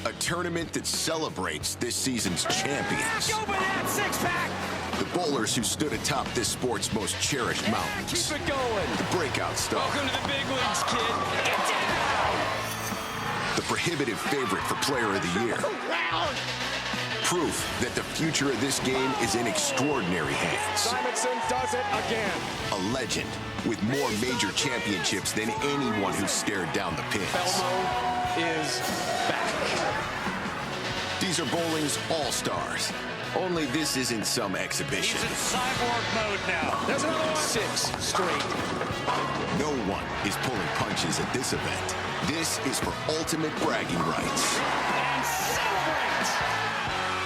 A tournament that celebrates this season's champions. Open that six-pack! The bowlers who stood atop this sport's most cherished mountains. Keep it going. The breakout star. Welcome to the big leagues, kid. Get down! The prohibitive favorite for Player of the Year. Proof that the future of this game is in extraordinary hands. Simonsen does it again. A legend with more major championships than anyone who stared down the pins. Belmo is back. These are bowling's all-stars. Only this isn't some exhibition. He's in cyborg mode now. There's another one. 6 straight. No one is pulling punches at this event. This is for ultimate bragging rights. And celebrate!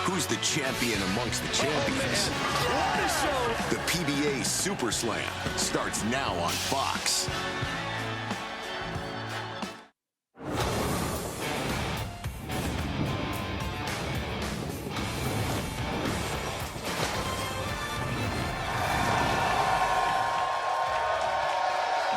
Who's the champion amongst the champions? What a show! The PBA Super Slam starts now on Fox.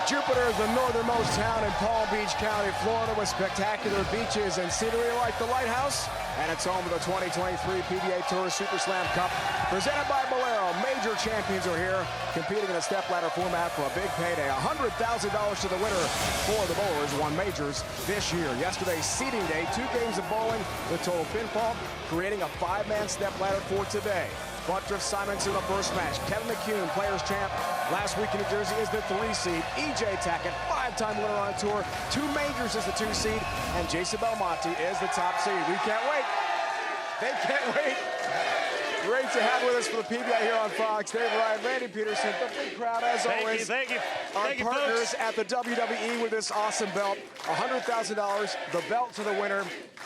Jupiter is the northernmost town in Palm Beach County, Florida, with spectacular beaches and scenery like the Lighthouse. And it's home to the 2023 PBA Tour Super Slam Cup, presented by Bowlero. Major champions are here, competing in a stepladder format for a big payday. $100,000 to the winner. 4 of the bowlers won majors this year. Yesterday's seeding day, 2 games of bowling with total pinfall, creating a 5-man stepladder for today. Butturff, Simonsen in the first match. Kevin McCune, Players Champ, last week in New Jersey, is the 3 seed. EJ Tackett, 5-time winner on tour. 2 majors is the 2 seed. And Jason Belmonte is the top seed. We can't wait. They can't wait. Great to have with us for the PBA here on Fox. Dave Ryan, Randy Peterson, the big crowd as always. Thank you. Our partners at the WWE with this awesome belt. $100,000, the belt to the winner.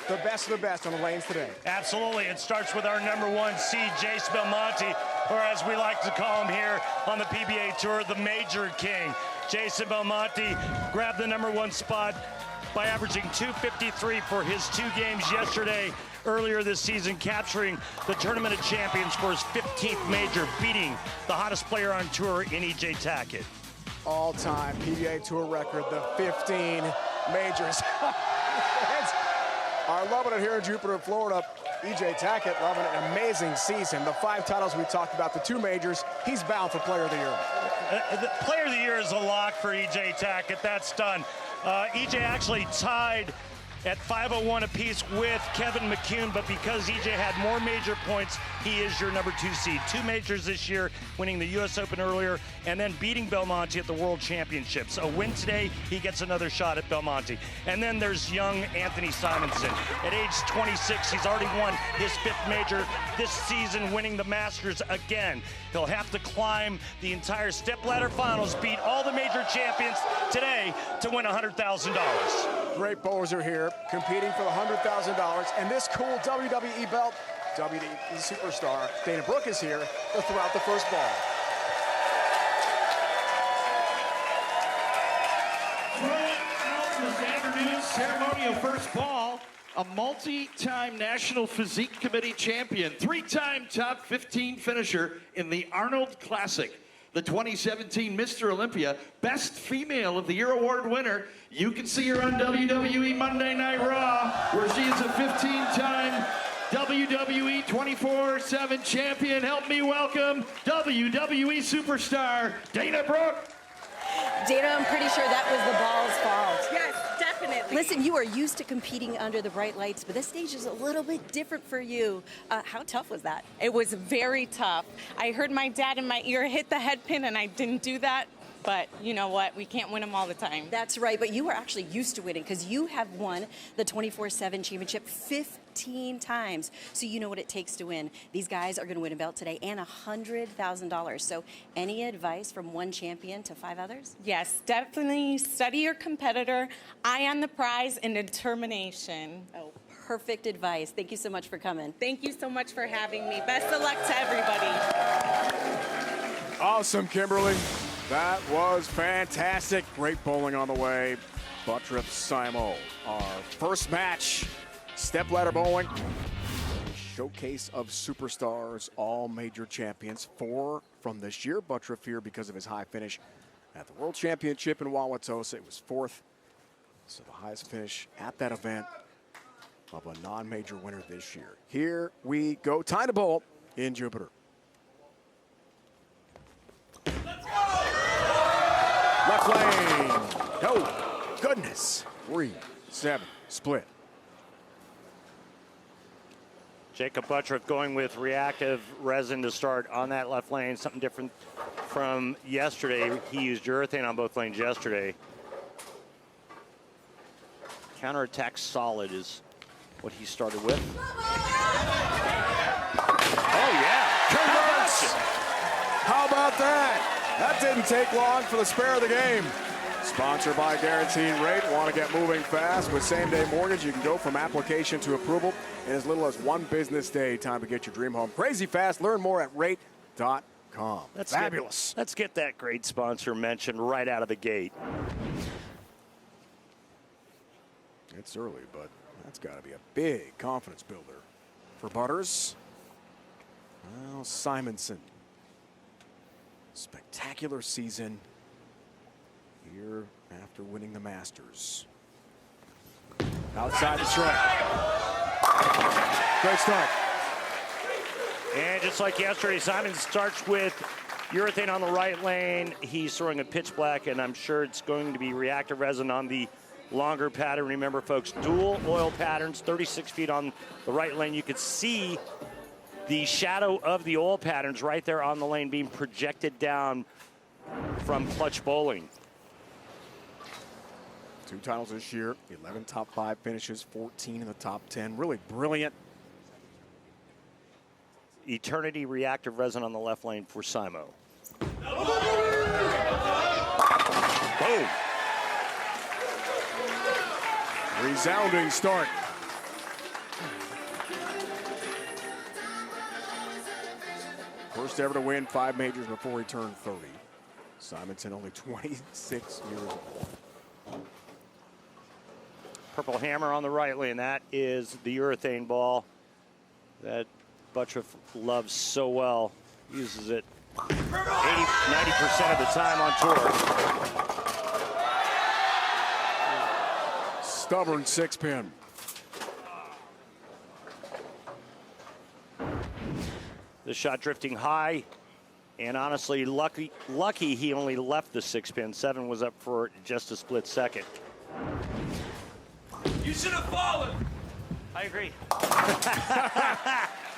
The best of the best on the lanes today. Absolutely. It starts with our #1 seed, Jason Belmonte, or as we like to call him here on the PBA Tour, the Major King. Jason Belmonte grabbed the #1 spot by averaging 253 for his 2 games yesterday, earlier this season, capturing the Tournament of Champions for his 15th major, beating the hottest player on tour in EJ Tackett. All-time PBA Tour record, the 15 majors. Are loving it here in Jupiter, Florida. EJ Tackett loving an amazing season. The 5 titles we talked about, the 2 majors. He's bound for Player of the Year. The Player of the Year is a lock for EJ Tackett. That's done. EJ actually tied at 501 apiece with Kevin McCune, but because EJ had more major points, he is your #2 seed. 2 majors this year, winning the US Open earlier, and then beating Belmonte at the World Championships. A win today, he gets another shot at Belmonte. And then there's young Anthony Simonsen. At age 26, he's already won his 5th major this season, winning the Masters again. He'll have to climb the entire stepladder finals, beat all the major champions today to win $100,000. Great bowlers are here, competing for the $100,000. And this cool WWE belt, WWE superstar Dana Brooke is here to throw out the first ball. This afternoon's ceremonial first ball, a multi-time National Physique Committee champion, 3-time top 15 finisher in the Arnold Classic, the 2017 Mr. Olympia, Best Female of the Year award winner. You can see her on WWE Monday Night Raw, where she is a 15-time WWE 24/7 champion. Help me welcome WWE superstar Dana Brooke. Dana, I'm pretty sure that was the ball's fault. Yes, definitely. Listen, you are used to competing under the bright lights, but this stage is a little bit different for you. How tough was that? It was very tough. I heard my dad in my ear hit the head pin, and I didn't do that. But you know what? We can't win them all the time. That's right, but you are actually used to winning because you have won the 24/7 championship 15 times. So you know what it takes to win. These guys are going to win a belt today and $100,000. So any advice from one champion to 5 others? Yes, definitely study your competitor, eye on the prize, and determination. Oh, perfect advice. Thank you so much for coming. Thank you so much for having me. Best of luck to everybody. Awesome, Kimberly. That was fantastic. Great bowling on the way. Butturff, Simo. Our first match, stepladder bowling. Showcase of superstars, all major champions. 4 from this year. Butturff here because of his high finish at the World Championship in Wauwatosa. It was 4th. So the highest finish at that event. of a non-major winner this year. Here we go. Time to bowl in Jupiter. Left lane. Oh, goodness. 3-7 split. Jakob Butturff going with reactive resin to start on that left lane. Something different from yesterday. He used urethane on both lanes yesterday. Counterattack solid is what he started with. Oh, yeah. Converts. How about that? That didn't take long for the spare of the game. Sponsored by Guaranteed Rate. Want to get moving fast with same-day mortgage? You can go from application to approval in as little as 1 business day. Time to get your dream home crazy fast. Learn more at rate.com. That's fabulous. Let's get that great sponsor mentioned right out of the gate. It's early, but that's got to be a big confidence builder for Butters. Well, Simonsen. Spectacular season here after winning the Masters. Outside the strike. Great start. And just like yesterday, Simon starts with urethane on the right lane. He's throwing a pitch black, and I'm sure it's going to be reactive resin on the longer pattern. Remember, folks, dual oil patterns, 36 feet on the right lane. You could see the shadow of the oil patterns right there on the lane being projected down from clutch bowling. 2 titles this year, 11 top 5 finishes, 14 in the top 10. Really brilliant. Eternity reactive resin on the left lane for Simo. Boom. Resounding start. First ever to win 5 majors before he turned 30. Simonsen only 26 years old. Purple hammer on the right lane. That is the urethane ball that Butturff loves so well. Uses it 90% of the time on tour. Stubborn 6-pin. The shot drifting high, and honestly, lucky he only left the 6-pin. 7 was up for just a split second. You should have fallen. I agree.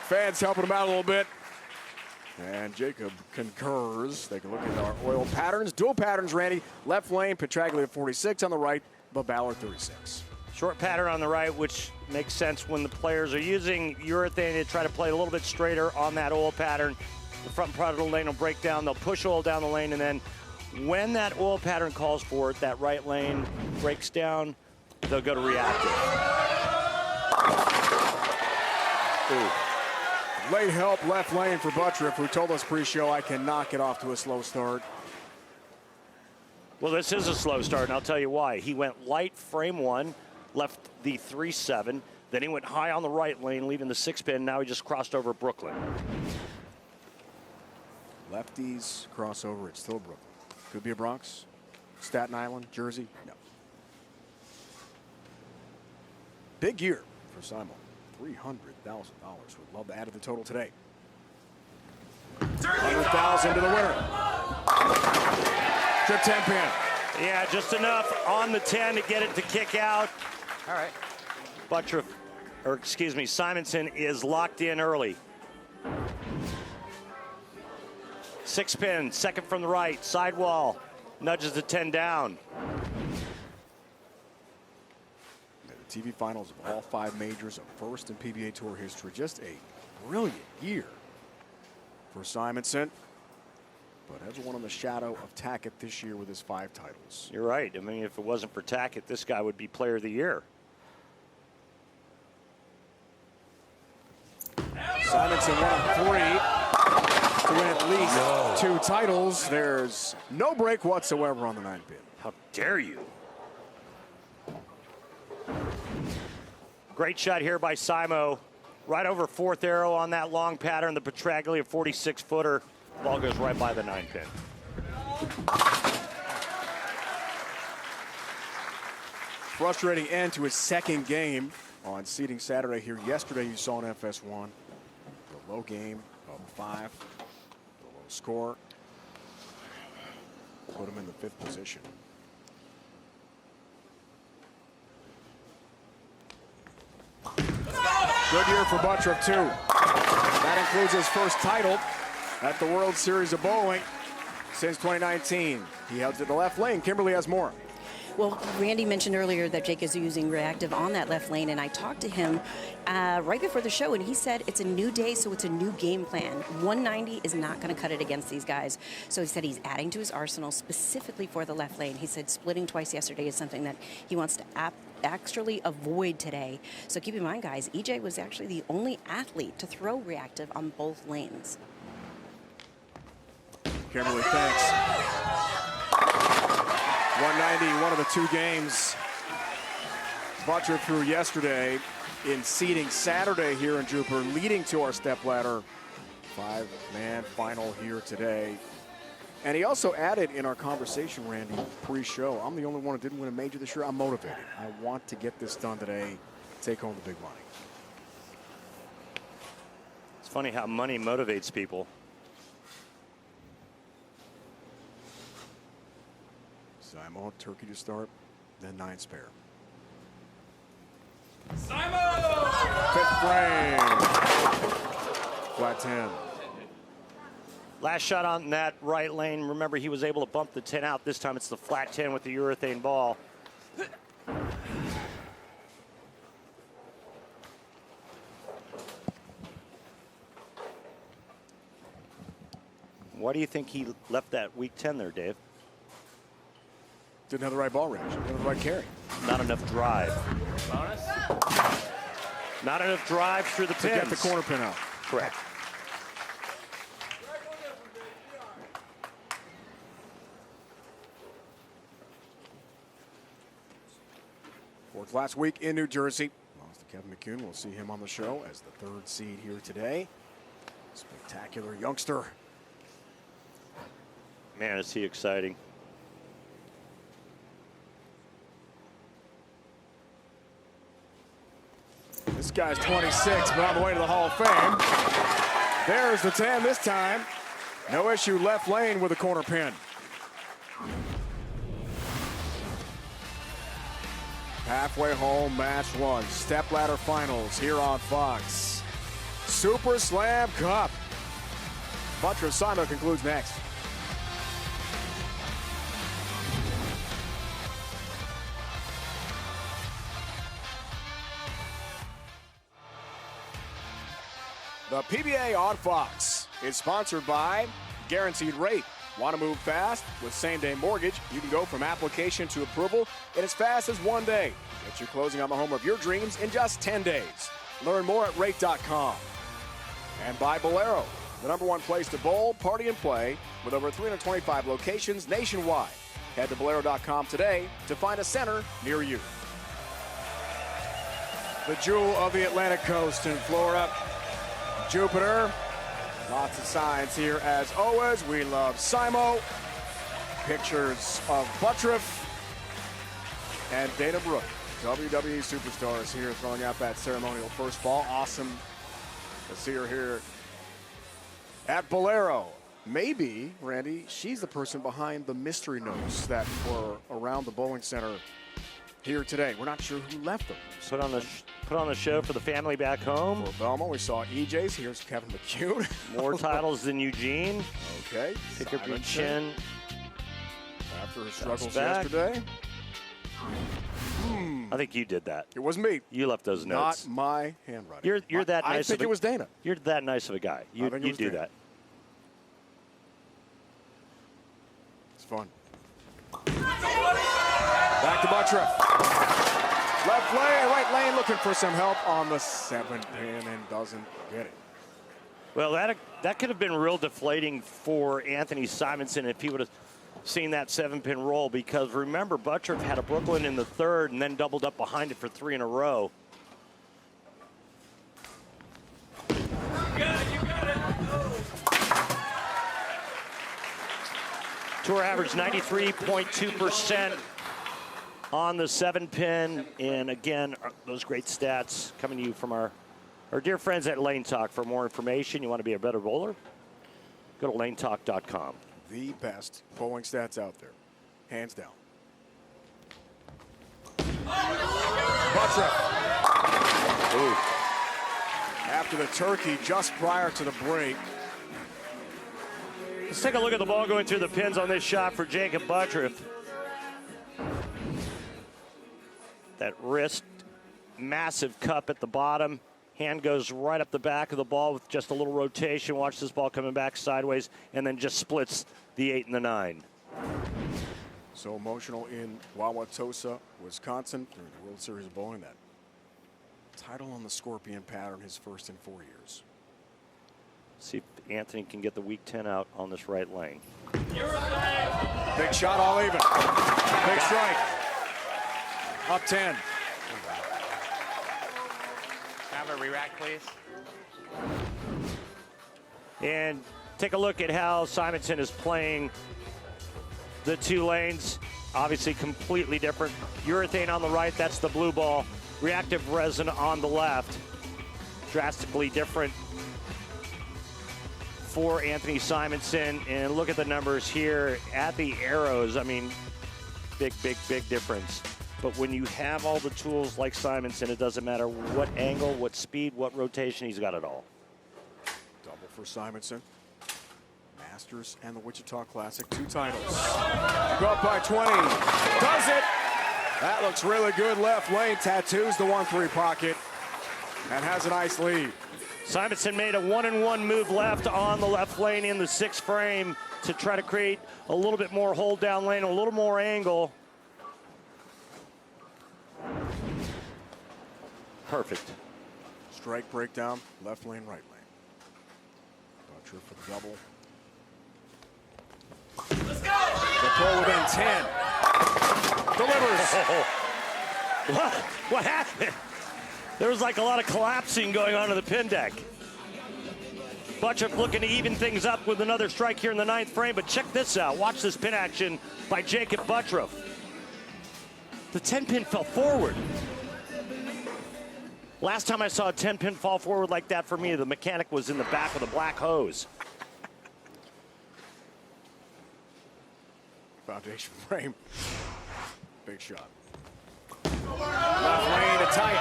Fans helping him out a little bit. And Jakob concurs. Take a look at our oil patterns. Dual patterns, Randy. Left lane, Petraglia 46 on the right, Bowlero 36. Short pattern on the right, which makes sense when the players are using urethane to try to play a little bit straighter on that oil pattern. The front part of the lane will break down. They'll push oil down the lane, and then when that oil pattern calls for it, that right lane breaks down, they'll go to reactive. Ooh. Late help left lane for Butturff, who told us pre-show I cannot get off to a slow start. Well, this is a slow start, and I'll tell you why. He went light frame 1, left the 3-7. Then he went high on the right lane, leaving the 6-pin. Now he just crossed over Brooklyn. Lefties crossover, it's still Brooklyn. Could be a Bronx, Staten Island, Jersey, no. Big year for Simon. $300,000. Would love to add to the total today. 100,000 to the winner. Trip 10-pin. Yeah, just enough on the 10 to get it to kick out. All right. Butturff, or excuse me, Simonsen is locked in early. 6-pin, second from the right, sidewall, nudges the 10 down. The TV finals of all 5 majors, a first in PBA Tour history. Just a brilliant year for Simonsen. But has one in the shadow of Tackett this year with his 5 titles. You're right. I mean, if it wasn't for Tackett, this guy would be player of the year. Simonsen won 3 to win at least 2 titles. There's no break whatsoever on the 9-pin. How dare you? Great shot here by Simo. Right over 4th arrow on that long pattern. The Petraglia 46-footer. Ball goes right by the 9-pin. frustrating end to his second game on seeding Saturday here. Yesterday you saw an FS1. The low game of 5. The low score. Put him in the 5th position. Good year for Butturff, too. That includes his first title at the World Series of Bowling since 2019. He heads to the left lane. Kimberly has more. Well, Randy mentioned earlier that Jake is using reactive on that left lane, and I talked to him right before the show, and he said it's a new day, so it's a new game plan. 190 is not going to cut it against these guys. So he said he's adding to his arsenal specifically for the left lane. He said splitting twice yesterday is something that he wants to actually avoid today. So keep in mind, guys, EJ was actually the only athlete to throw reactive on both lanes. Kimberly, thanks. 190, one of the 2 games Butturff threw yesterday in seeding Saturday here in Jupiter, leading to our stepladder 5-man final here today. And he also added in our conversation, Randy, pre-show, I'm the only one who didn't win a major this year. I'm motivated. I want to get this done today, take home the big money. It's funny how money motivates people. Simon, turkey to start, then 9 spare. Simon! 5th frame. Flat 10. Last shot on that right lane. Remember, he was able to bump the 10 out. This time it's the flat 10 with the urethane ball. Why do you think he left that weak 10 there, Dave? Didn't have the right ball range. Didn't have the right carry. Not enough drive. Bonus? Not enough drive through the To pins. get the corner pin out. Correct. Fourth last week in New Jersey. Lost to Kevin McCune. We'll see him on the show as the 3rd seed here today. Spectacular youngster. Man, is he exciting. This guy's 26, but on the way to the Hall of Fame. There's the 10 this time. No issue, left lane with a corner pin. Halfway home, match 1. Stepladder finals here on Fox. Super Slam Cup. Butturff Simon concludes next. The PBA on Fox is sponsored by Guaranteed Rate. Want to move fast? With same-day mortgage, you can go from application to approval in as fast as 1 day. Get you closing on the home of your dreams in just 10 days. Learn more at rate.com. And by Bowlero, the #1 place to bowl, party, and play with over 325 locations nationwide. Head to Bowlero.com today to find a center near you. The jewel of the Atlantic coast in Florida, Jupiter. Lots of signs here as always. We love Simo. Pictures of Butturff and Dana Brooke, WWE superstars here throwing out that ceremonial first ball. Awesome to see her here at Bowlero. Maybe, Randy, she's the person behind the mystery notes that were around the bowling center here today. We're not sure who left them. Put on a show for the family back home. For Belmont, we saw EJ's. Here's Kevin McCune. More titles than Eugene. Okay. Pick up your Simonsen. chin. After his struggles back. yesterday. I think you did that. It wasn't me. You left those notes. Not my handwriting. You're that nice. I think it was Dana. You're that nice of a guy. You think it was do Dana. that. It's fun. Back to Butturff. Left lane, right lane, looking for some help on the 7th pin and doesn't get it. Well, that could have been real deflating for Anthony Simonsen if he would have seen that 7-pin roll, because remember, Butturff had a Brooklyn in the 3rd and then doubled up behind it for 3 in a row. You got it. Tour average 93.2%. on the 7-pin. And again, those great stats coming to you from our dear friends at Lane Talk. For more information, you want to be a better bowler, go to lanetalk.com. The best bowling stats out there, hands down. Butturff. Ooh. After the turkey just prior to the break. Let's take a look at the ball going through the pins on this shot for Jakob Butturff. That wrist, massive cup at the bottom. Hand goes right up the back of the ball with just a little rotation. Watch this ball coming back sideways and then just splits the 8 and the 9. So emotional in Wauwatosa, Wisconsin, during the World Series of Bowling. That title on the Scorpion pattern, his first in 4 years. See if Anthony can get the weak 10 out on this right lane. Big shot, all even. Big strike. Up 10. Have a re-rack, please. And take a look at how Simonsen is playing the 2 lanes. Obviously completely different. Urethane on the right, that's the blue ball. Reactive resin on the left. Drastically different for Anthony Simonsen. And look at the numbers here at the arrows. I mean, big difference. But when you have all the tools like Simonsen, it doesn't matter what angle, what speed, what rotation, he's got it all. Double for Simonsen. Masters and the Wichita Classic, 2 titles. Go up by 20. Does it? That looks really good. Left lane, tattoos the 1-3 pocket and has a nice lead. Simonsen made a 1-and-1 move left on the left lane in the 6th frame to try to create a little bit more hold down lane, a little more angle. Perfect. Strike breakdown, left lane, right lane. Butturff for the double. Let's go! The pull within 10. Delivers. What happened? There was like a lot of collapsing going on in the pin deck. Butturff looking to even things up with another strike here in the 9th frame, but check this out. Watch this pin action by Jakob Butturff. The 10-pin fell forward. Last time I saw a 10-pin fall forward like that for me, the mechanic was in the back with a black hose. Foundation frame. Big shot. Left lane to tie it.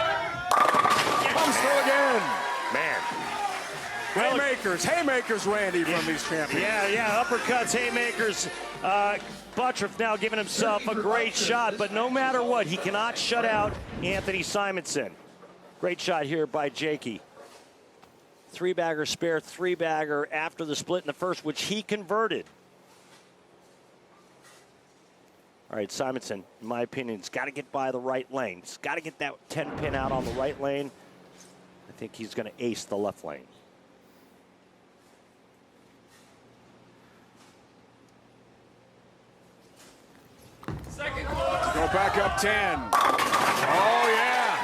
Comes through again. Man. Haymakers, Randy, from these champions. Yeah, uppercuts, haymakers. Butturff now giving himself a great shot, but no matter what, he cannot shut out Anthony Simonsen. Great shot here by Jakey. 3-bagger spare, 3-bagger after the split in the first, which he converted. All right, Simonsen, in my opinion, has got to get by the right lane. He's got to get that 10-pin out on the right lane. I think he's going to ace the left lane. Second. Go back up 10. Oh, yeah.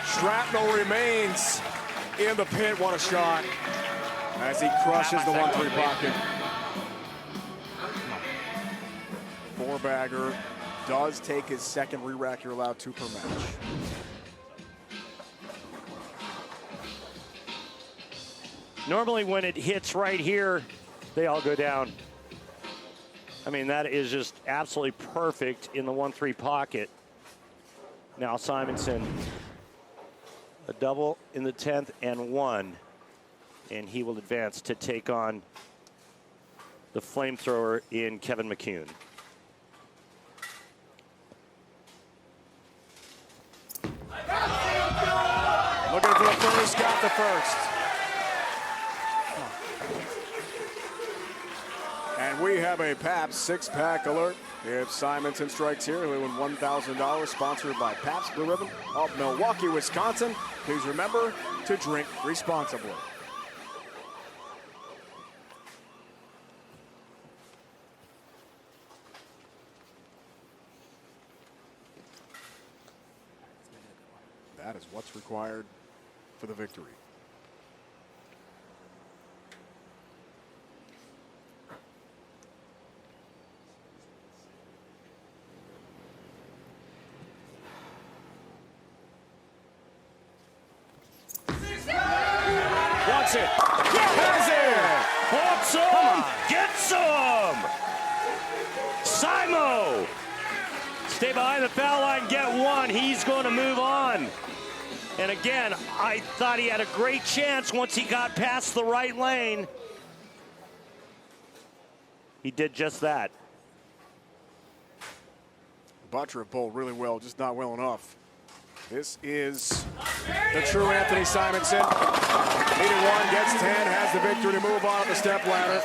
Shrapnel remains in the pit. What a shot as he crushes the 1-3 pocket. 4-bagger does take his second re-rack. You're allowed 2 per match. Normally when it hits right here, they all go down. I mean, that is just absolutely perfect in the 1-3 pocket. Now Simonsen, a double in the 10th and 1, and he will advance to take on the flamethrower in Kevin McCune. Looking for the first, got the first. And we have a Pabst 6-pack alert. If Simonsen strikes here, we win $1,000, sponsored by Pabst Blue Ribbon of Milwaukee, Wisconsin. Please remember to drink responsibly. That is what's required for the victory. wants it. Has it. Want some? Get some. Simo. Stay behind the foul line, get one. He's going to move on. And again, I thought he had a great chance once he got past the right lane. He did just that. Butturff bowled really well, just not well enough. This is the true Anthony Simonsen. Needed one, gets 10, has the victory to move on up the step ladder.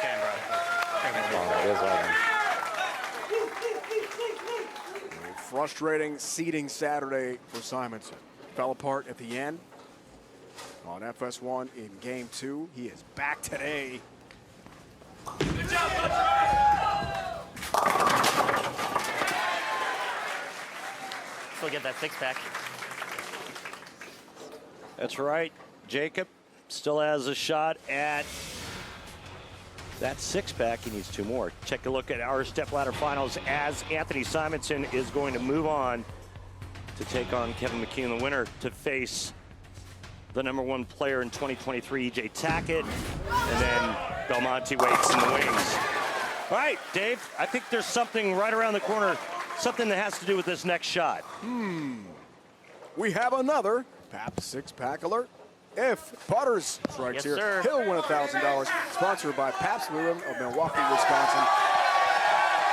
A frustrating seeding Saturday for Simonsen. Fell apart at the end on FS1 in game 2. He is back today. Good job, Butturff. Still get that six-pack. That's right. Jakob still has a shot at that six-pack. He needs 2 more. Take a look at our stepladder finals as Anthony Simonsen is going to move on to take on Kevin McCune, the winner, to face the #1 player in 2023, EJ Tackett, and then Belmonte waits in the wings. All right, Dave, I think there's something right around the corner, something that has to do with this next shot. We have another PAP six-pack alert. If Butters strikes here, sir. he'll win $1,000. Sponsored by Pabst Blue Ribbon of Milwaukee, Wisconsin.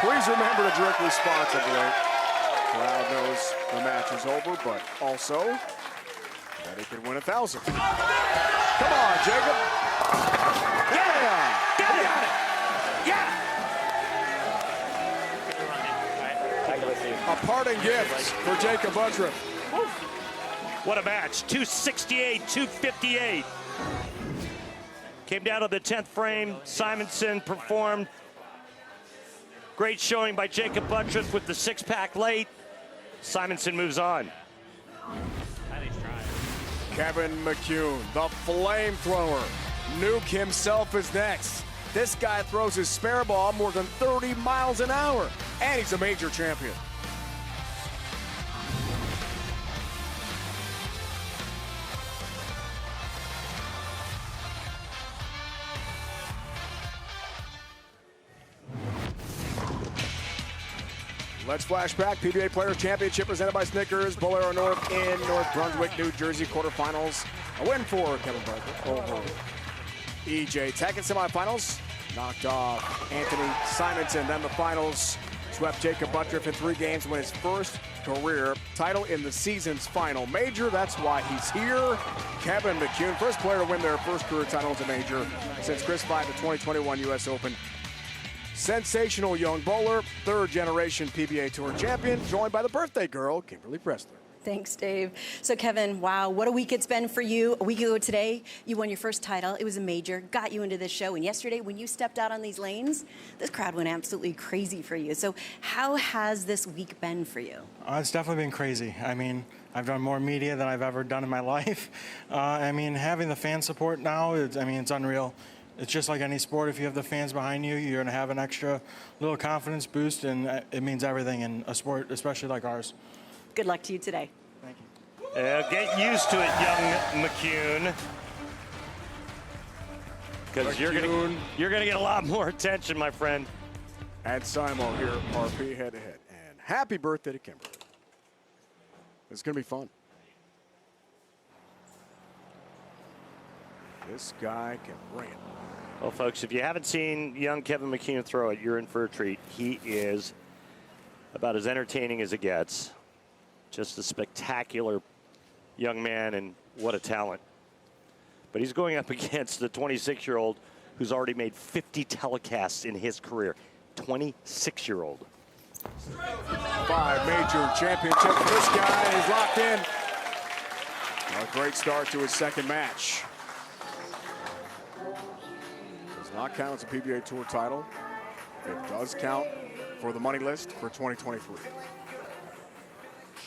Please remember to drink responsibly. Crowd knows the match is over, but also that he could win $1,000. Come on, Jakob. Yeah! Got it! Yeah! A parting gift for Jakob Butturff. What a match. 268, 258. Came down to the 10th frame. Simonsen performed. Great showing by Jakob Butturff with the six-pack late. Simonsen moves on. Kevin McCune, the flamethrower. Nuke himself is next. This guy throws his spare ball more than 30 miles an hour, and he's a major champion. Let's flash back. PBA Players Championship presented by Snickers. Bowlero North in North Brunswick, New Jersey. Quarterfinals. A win for Kevin Butturff over EJ Tackett. Semifinals. Knocked off Anthony Simonsen. Then the finals. Swept Jakob Butturff in 3 games. Win his first career title in the season's final major. That's why he's here. Kevin McCune, first player to win their first career title as a major since Chris Vite, the 2021 U.S. Open. Sensational young bowler, 3rd generation PBA Tour champion, joined by the birthday girl, Kimberly Pressler. Thanks, Dave. So, Kevin, wow, what a week it's been for you. A week ago today, you won your first title. It was a major, got you into this show. And yesterday, when you stepped out on these lanes, this crowd went absolutely crazy for you. So how has this week been for you? It's definitely been crazy. I mean, I've done more media than I've ever done in my life. I mean, having the fan support now, it's unreal. It's just like any sport. If you have the fans behind you, you're going to have an extra little confidence boost, and it means everything in a sport, especially like ours. Good luck to you today. Thank you. Get used to it, young McCune. Because you're gonna get a lot more attention, my friend. And Simo here, RP head-to-head. And happy birthday to Kimberly. It's going to be fun. This guy can bring it. Well, folks, if you haven't seen young Kevin McCune throw it, you're in for a treat. He is about as entertaining as it gets. Just a spectacular young man, and what a talent. But he's going up against the 26-year-old who's already made 50 telecasts in his career. 26-year-old. 5 major championships. This guy is locked in. A great start to his second match. Does not count as a PBA Tour title. It does count for the money list for 2023.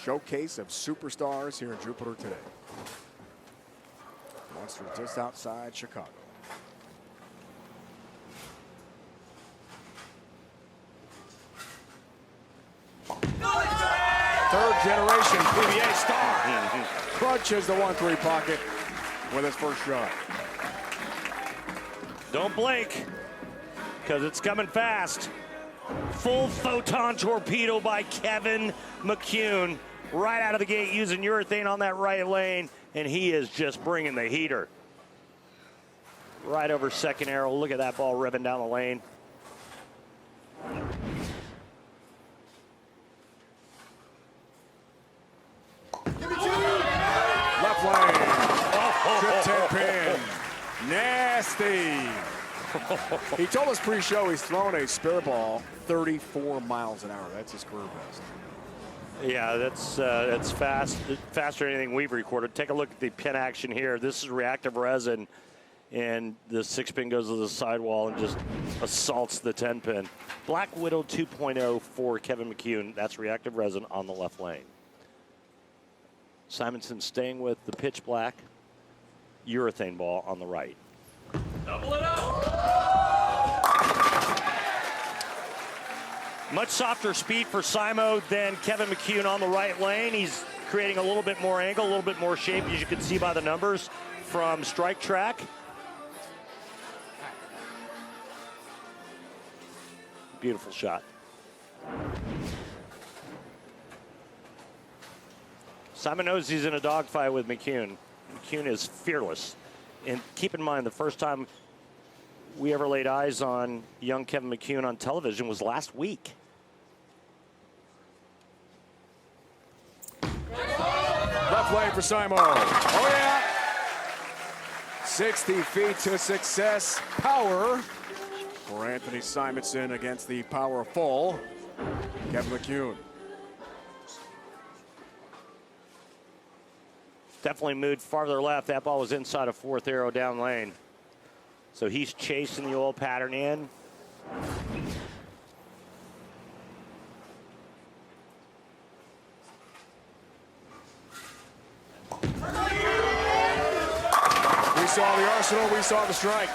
Showcase of superstars here in Jupiter today. Monster just outside Chicago. Third generation PBA star. Crunches the 1-3 pocket with his first shot. Don't blink, because it's coming fast. Full photon torpedo by Kevin McCune. Right out of the gate using urethane on that right lane, and he is just bringing the heater. Right over second arrow. Look at that ball ribbon down the lane. Left lane. Trip 10 pin. Nasty. He told us pre-show he's thrown a spare ball 34 miles an hour. That's his career best. Yeah, that's fast, faster than anything we've recorded. Take a look at the pin action here. This is reactive resin, and the 6-pin goes to the sidewall and just assaults the 10-pin. Black Widow 2.0 for Kevin McCune. That's reactive resin on the left lane. Simonsen staying with the pitch black urethane ball on the right. Double it up. Much softer speed for Simo than Kevin McCune on the right lane. He's creating a little bit more angle, a little bit more shape, as you can see by the numbers from Strike Track. Beautiful shot. Simon knows he's in a dogfight with McCune. McCune is fearless. And keep in mind, the first time we ever laid eyes on young Kevin McCune on television was last week. Left lane for Simo. Oh, yeah. 60 feet to success. Power for Anthony Simonsen against the powerful Kevin McCune. Definitely moved farther left. That ball was inside a fourth arrow down lane. So he's chasing the oil pattern in. We saw the arsenal, we saw the strike.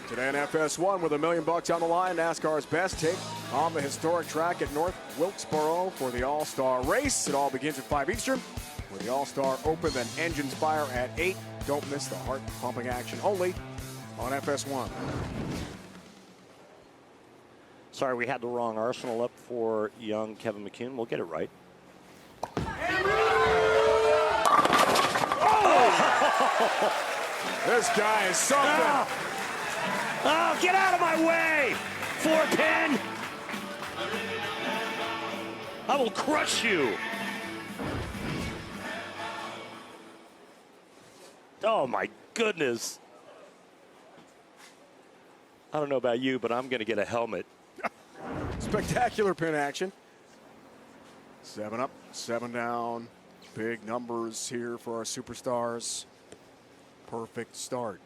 Today in FS1 with $1 million on the line, NASCAR's best take on the historic track at North Wilkesboro for the All-Star race. It all begins at 5 Eastern with the All-Star Open, then engines fire at 8. Don't miss the heart-pumping action only on FS1. Sorry, we had the wrong arsenal up for young Kevin McCune. We'll get it right. Oh! This guy is something. Oh, get out of my way! 4-pin! I will crush you! Oh my goodness. I don't know about you, but I'm gonna get a helmet. Spectacular pin action. 7 up, 7 down. Big numbers here for our superstars. Perfect start.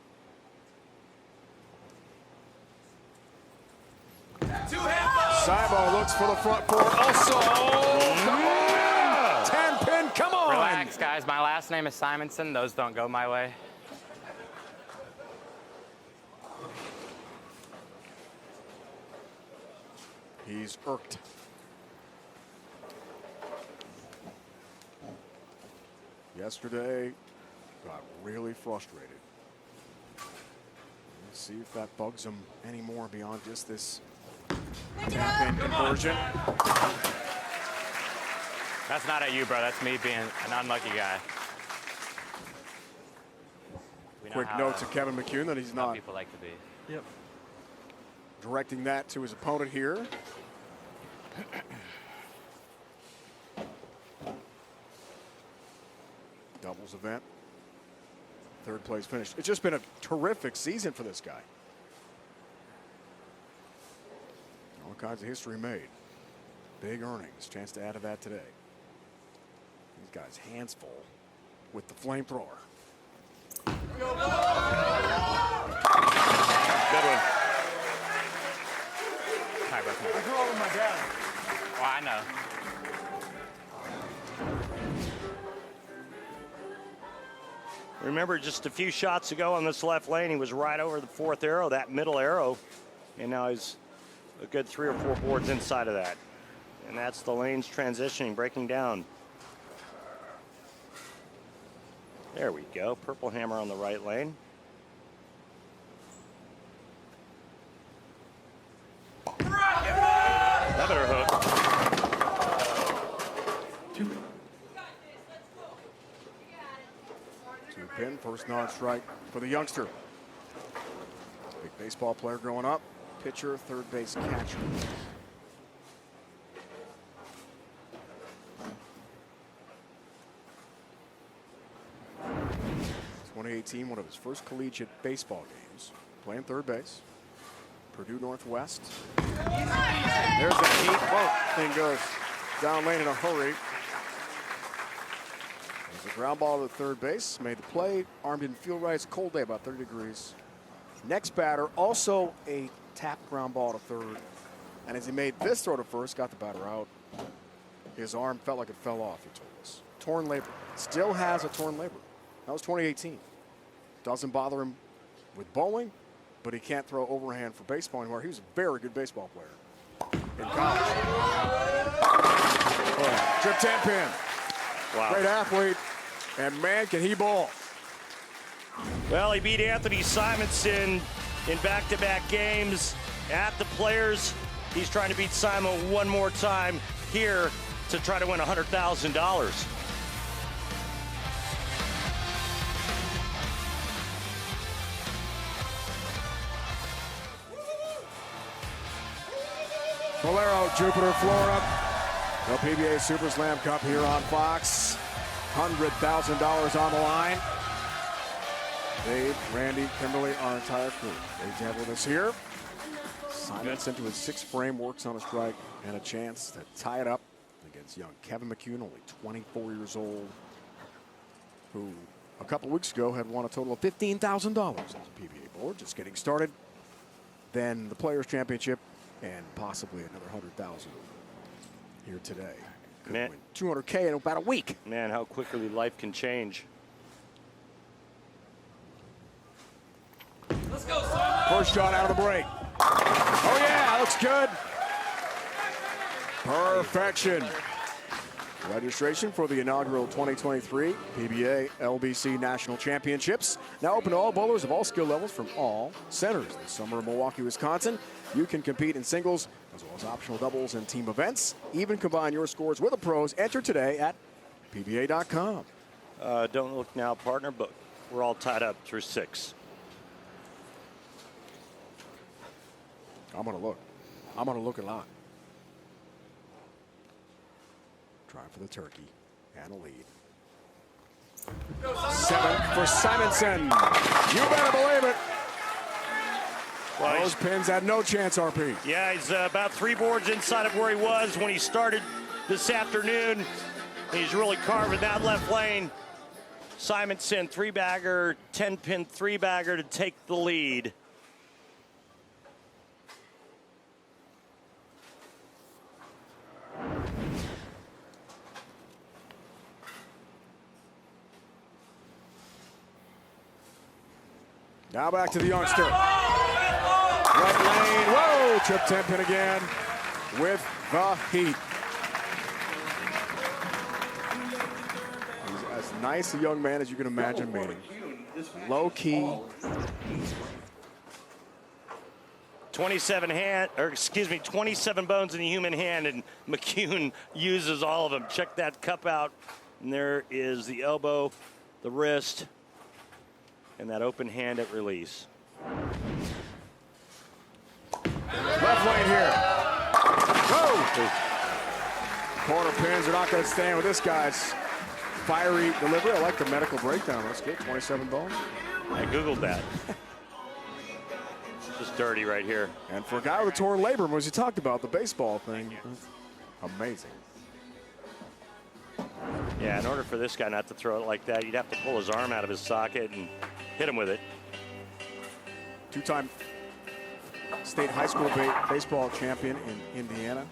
Simo looks for the front four. Also, come on! 10-pin, come on! Relax, guys. My last name is Simonsen. Those don't go my way. He's irked. Yesterday, got really frustrated. Let's see if that bugs him anymore beyond just this 10-pin conversion. That's not at you, bro. That's me being an unlucky guy. Quick note to Kevin McCune that he's not people like to be. Yep. Directing that to his opponent here. Doubles event. Third place finish. It's just been a terrific season for this guy. All kinds of history made. Big earnings. Chance to add to that today. These guys hands full with the flamethrower. Good one. Hi, bro. I grew up with my dad. Oh, I know. Remember, just a few shots ago on this left lane, he was right over the fourth arrow, that middle arrow, and now he's a good 3 or 4 boards inside of that. And that's the lanes transitioning, breaking down. There we go. Purple hammer on the right lane. That better hook. Two pin, first non-strike for the youngster. Big baseball player growing up. Pitcher, third base catcher. 2018, one of his first collegiate baseball games, playing third base. Purdue Northwest. There's that heat. Oh, thing goes down lane in a hurry. There's a ground ball to third base. Made the play. Armed in field right. It's a cold day, about 30 degrees. Next batter, also a tap ground ball to third. And as he made this throw to first, got the batter out. His arm felt like it fell off, he told us. Torn labrum. Still has a torn labrum. That was 2018. Doesn't bother him with bowling, but he can't throw overhand for baseball anymore. He was a very good baseball player in college. Oh, trip 10 pin. Wow. Great athlete, and man, can he bowl. Well, he beat Anthony Simonsen in back-to-back games at the Players. He's trying to beat Simon one more time here to try to win $100,000. Bowlero Jupiter, Florida. The PBA Super Slam Cup here on Fox. $100,000 on the line. Dave, Randy, Kimberly, our entire crew. Dave's have with us here. Simonsen to his 6th frame, works on a strike and a chance to tie it up against young Kevin McCune, only 24 years old, who a couple weeks ago had won a total of $15,000 as a PBA board, just getting started. Then the Players Championship and possibly another $100,000 here today. Could Man, win $200K in about a week. Man, how quickly life can change. Let's go, Simon. First shot out of the break. Oh yeah, looks good. Perfection. Registration for the inaugural 2023 PBA LBC National Championships. Now open to all bowlers of all skill levels from all centers. This summer in Milwaukee, Wisconsin, you can compete in singles as well as optional doubles and team events. Even combine your scores with the pros. Enter today at PBA.com. Don't look now, partner, but we're all tied up through 6. I'm going to look. I'm going to look a lot. Try for the turkey and a lead. 7 for Simonsen. You better believe it. Well, those pins had no chance, RP. Yeah, he's about 3 boards inside of where he was when he started this afternoon. He's really carving that left lane. Simonsen, 3-bagger, 10-pin 3-bagger to take the lead. Now back to the youngster. Right lane. Whoa! Trip 10 pin again with the heat. He's as nice a young man as you can imagine meeting. Low key. 27 bones in the human hand, and McCune uses all of them. Check that cup out. And there is the elbow, the wrist, and that open hand at release. Left lane here. Whoa! Corner pins are not going to stand with this guy's fiery delivery. I like the medical breakdown. That's good. 27 bones. I Googled that. Just dirty right here. And for a guy with a torn labrum, as you talked about, the baseball thing, amazing. Yeah, in order for this guy not to throw it like that, you'd have to pull his arm out of his socket and hit him with it. 2-time state high school baseball champion in Indiana.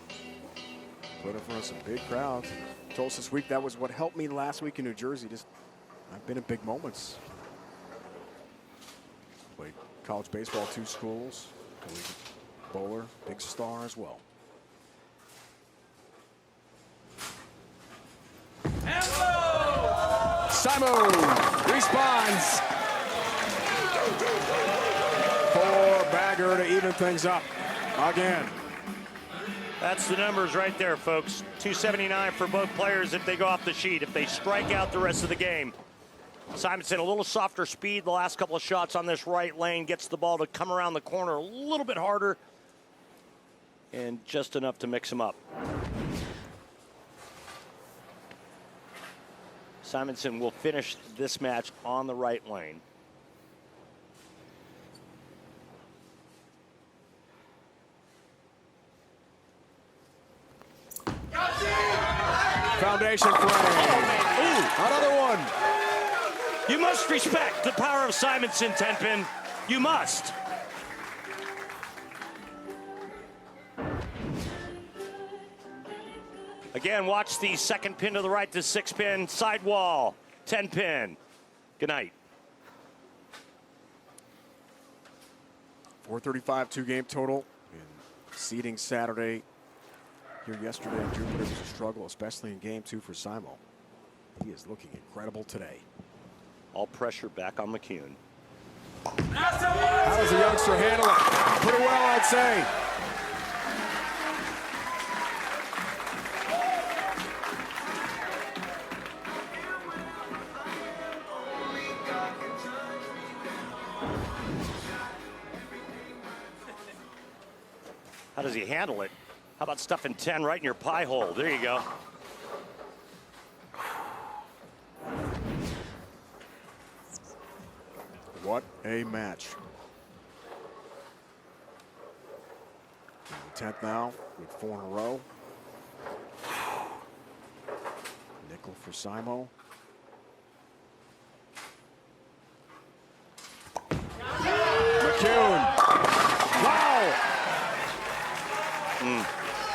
Put in front of some big crowds. Told us this week that was what helped me last week in New Jersey. I've been in big moments. Played college baseball, 2 schools. Collegiate bowler, big star as well. Simon responds for Bagger to even things up again. That's the numbers right there, folks. 279 for both players if they go off the sheet. If they strike out the rest of the game. Simonsen, a little softer speed the last couple of shots on this right lane. Gets the ball to come around the corner a little bit harder. And just enough to mix him up. Simonsen will finish this match on the right lane. Foundation frame. Ooh, another one. You must respect the power of Simonsen, 10-pin. You must. Again, watch the second pin to the right to 6-pin, sidewall, 10-pin. Good night. 435 two-game total in seeding Saturday. Here yesterday, Jupiter was a struggle, especially in game 2 for Simon. He is looking incredible today. All pressure back on McCune. How does the youngster handle it? Pretty well, I'd say. How does he handle it? How about stuffing 10 right in your pie hole? There you go. What a match. 10th now with 4 in a row. Nickel for Simo. McCune. Wow.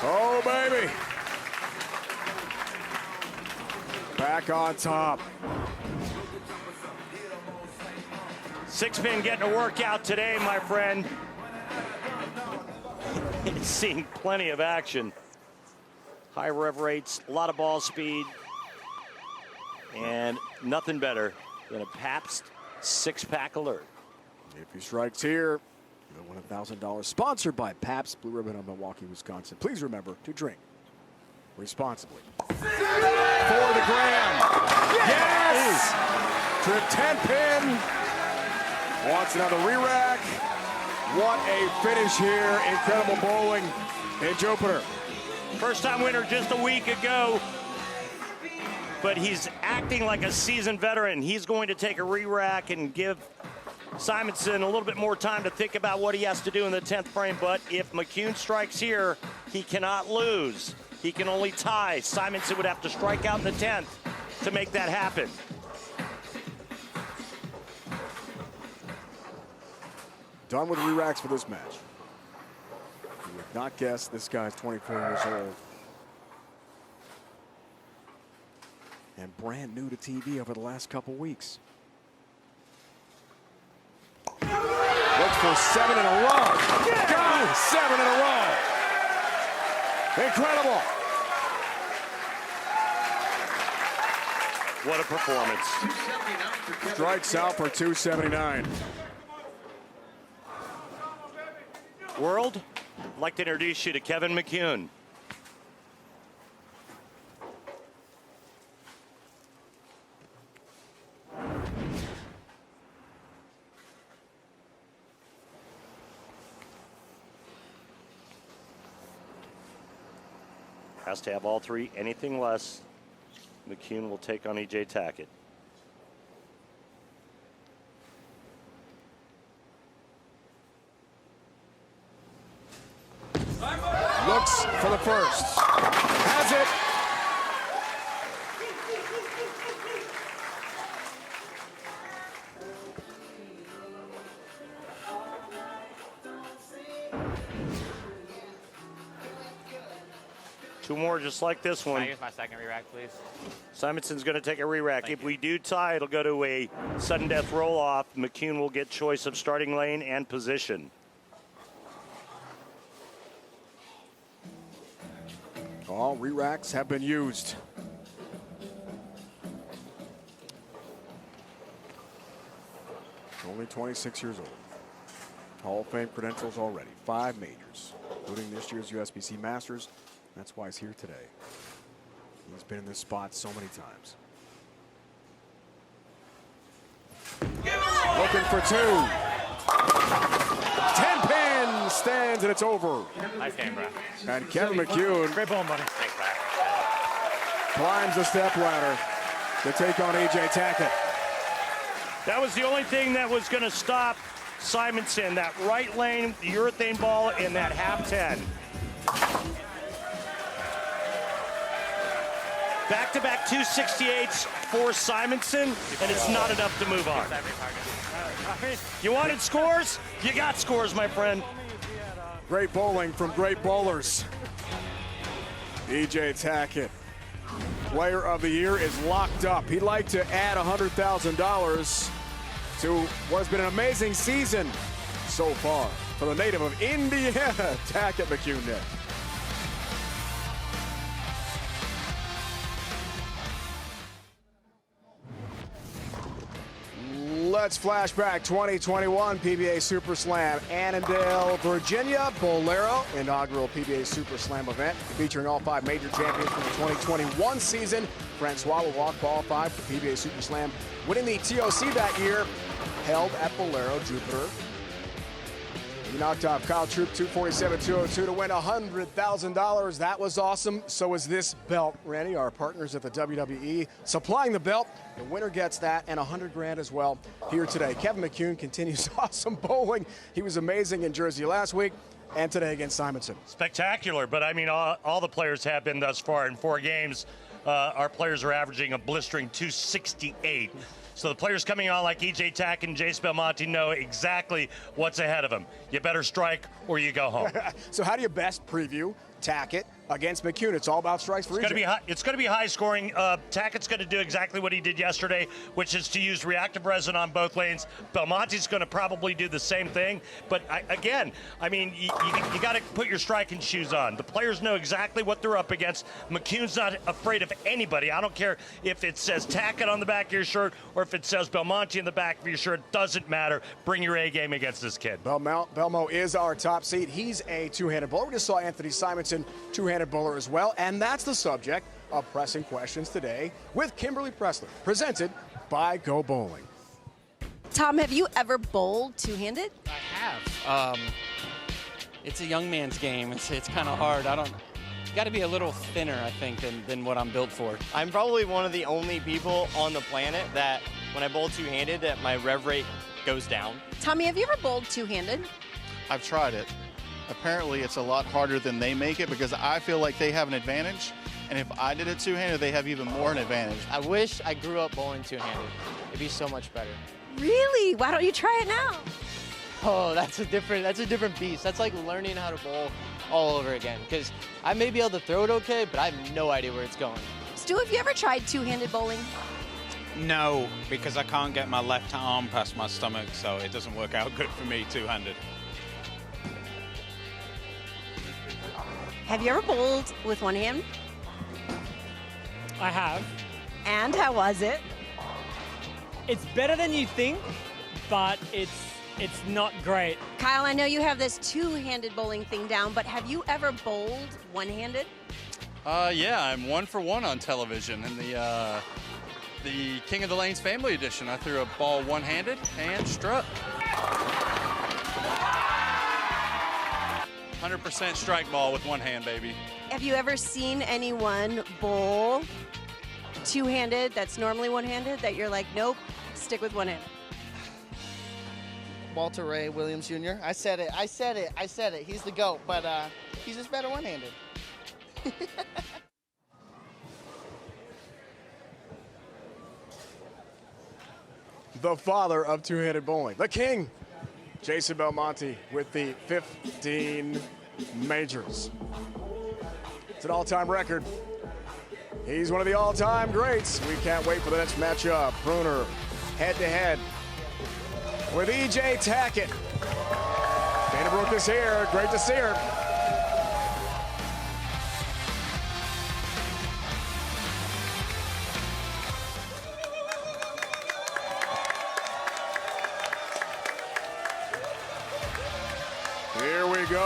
Oh, baby. Back on top. 6-pin getting a workout today, my friend. It's seen plenty of action. High rev rates, a lot of ball speed, and nothing better than a Pabst 6-pack alert. If he strikes here, you'll win $1,000. Sponsored by Pabst Blue Ribbon of Milwaukee, Wisconsin. Please remember to drink responsibly. For the Graham. Yes! Trip 10-pin. Wants another re-rack. What a finish here. Incredible bowling in Jupiter. First time winner just a week ago, but he's acting like a seasoned veteran. He's going to take a re-rack and give Simonsen a little bit more time to think about what he has to do in the 10th frame, but if McCune strikes here, he cannot lose. He can only tie. Simonsen would have to strike out in the 10th to make that happen. Done with re-racks for this match. You would not guess this guy's 24 years old. And brand new to TV over the last couple weeks. Looks for 7 in a row. Go! 7 in a row. Incredible. What a performance. Strikes out for 279. World, I'd like to introduce you to Kevin McCune. Has to have all 3. Anything less, McCune will take on E.J. Tackett. Looks for the first. Has it. Two more just like this one. Can I use my second re-rack, please? Simonsen's going to take a re-rack. If we do tie, it'll go to a sudden death roll-off. McCune will get choice of starting lane and position. All re-racks have been used. Only 26 years old. Hall of Fame credentials already. 5 majors, including this year's USBC Masters. That's why he's here today. He's been in this spot so many times. Looking for 2. 10-pin stands, and it's over. Nice game, bro. And Kevin McCune Great ball, buddy. Thanks, bro. climbs the step ladder to take on EJ Tackett. That was the only thing that was going to stop Simonsen, that right lane, the urethane ball, in that half 10. Back-to-back 268s for Simonsen, and it's not enough to move on. You wanted scores? You got scores, my friend. Great bowling from great bowlers. EJ Tackett, Player of the Year, is locked up. He'd like to add $100,000 to what has been an amazing season so far for the native of Indiana, Tackett McCune next. Let's flash back 2021 PBA Super Slam, Annandale, Virginia, Bowlero, inaugural PBA Super Slam event featuring all 5 major champions from the 2021 season. Francois will qualified for PBA Super Slam, winning the TOC that year, held at Bowlero Jupiter. He knocked off Kyle Troop 247-202 to win $100,000. That was awesome. So is this belt. Randy, our partners at the WWE, supplying the belt. The winner gets that and $100,000 as well here today. Kevin McCune continues awesome bowling. He was amazing in Jersey last week and today against Simonsen. Spectacular, but I mean, all the players have been thus far in 4 games. Our players are averaging a blistering 268. So the players coming on like EJ Tackett and Jason Belmonte know exactly what's ahead of them. You better strike or you go home. So how do you best preview Tackett against McCune? It's all about strikes for EJ. It's going to be high scoring. Tackett's going to do exactly what he did yesterday, which is to use reactive resin on both lanes. Belmonte's going to probably do the same thing. But again, I mean, you got to put your striking shoes on. The players know exactly what they're up against. McCune's not afraid of anybody. I don't care if it says Tackett on the back of your shirt or if it says Belmonte in the back of your shirt. It doesn't matter. Bring your A game against this kid. Belmo is our top seed. He's a two-handed bowler. We just saw Anthony Simonsen, two-handed bowler as well. And that's the subject of pressing questions today with Kimberly Pressler, presented by Go Bowling. Tom, have you ever bowled two-handed? I have. It's a young man's game. It's kind of hard. You got to be a little thinner, I think, than what I'm built for. I'm probably one of the only people on the planet that when I bowl two-handed that my rev rate goes down. Tommy, have you ever bowled two-handed? I've tried it. Apparently it's a lot harder than they make it because I feel like they have an advantage, and if I did it two-handed, they have even more an advantage. I wish I grew up bowling two-handed. It'd be so much better. Really? Why don't you try it now? Oh, that's a different beast. That's like learning how to bowl all over again, because I may be able to throw it okay, but I have no idea where it's going. Stu, have you ever tried two-handed bowling? No, because I can't get my left arm past my stomach, so it doesn't work out good for me two-handed. Have you ever bowled with one hand? I have. And how was it? It's better than you think, but it's not great. Kyle, I know you have this two-handed bowling thing down, but have you ever bowled one-handed? Yeah, I'm 1 for 1 on television in the King of the Lanes Family Edition. I threw a ball one-handed and struck. 100% strike ball with one hand, baby. Have you ever seen anyone bowl two-handed that's normally one-handed that you're like, nope, stick with one hand? Walter Ray Williams Jr. I said it. He's the GOAT, but he's just better one-handed. The father of two-handed bowling, the king, Jason Belmonte, with the 15 majors. It's an all-time record. He's one of the all-time greats. We can't wait for the next matchup. Bruner head-to-head with EJ Tackett. Dana Brooke is here. Great to see her.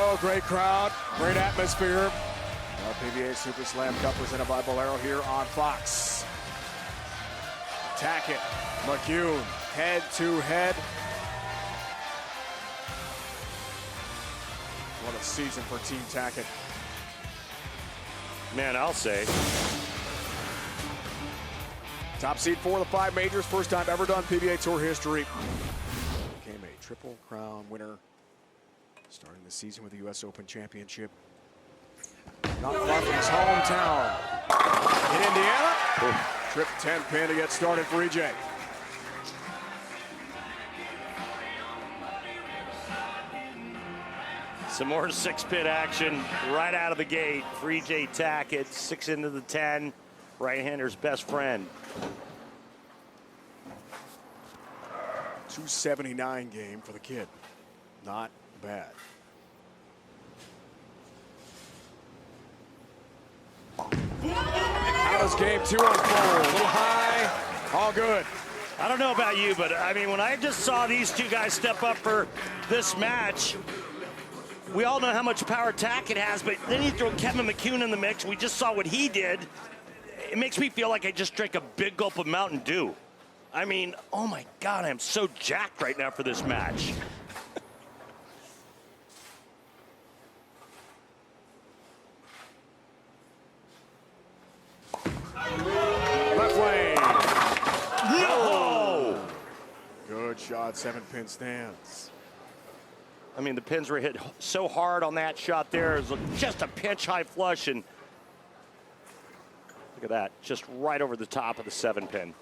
Oh, great crowd, great atmosphere. PBA Super Slam Cup presented by Bowlero here on Fox. Tackett, McCune, head to head. What a season for Team Tackett. Man, I'll say. Top seed 4 of the 5 majors, first time ever done PBA Tour history. Became a Triple Crown winner, starting the season with the U.S. Open Championship. Not far from his hometown in Indiana. Trip 10 pin to get started for EJ. Some more 6-pin action right out of the gate for EJ Tackett. 6 into the 10. Right-hander's best friend. 279 game for the kid. Not bad. How does game 2 unfold? A little high, all good. I don't know about you, but I mean, when I just saw these two guys step up for this match, we all know how much power Tackett has, but then you throw Kevin McCune in the mix. We just saw what he did. It makes me feel like I just drank a big gulp of Mountain Dew. I mean, oh my God, I'm so jacked right now for this match. Left lane. No! Good shot, 7-pin stands. I mean, the pins were hit so hard on that shot there. It was just a pinch high flush, and look at that, just right over the top of the 7-pin.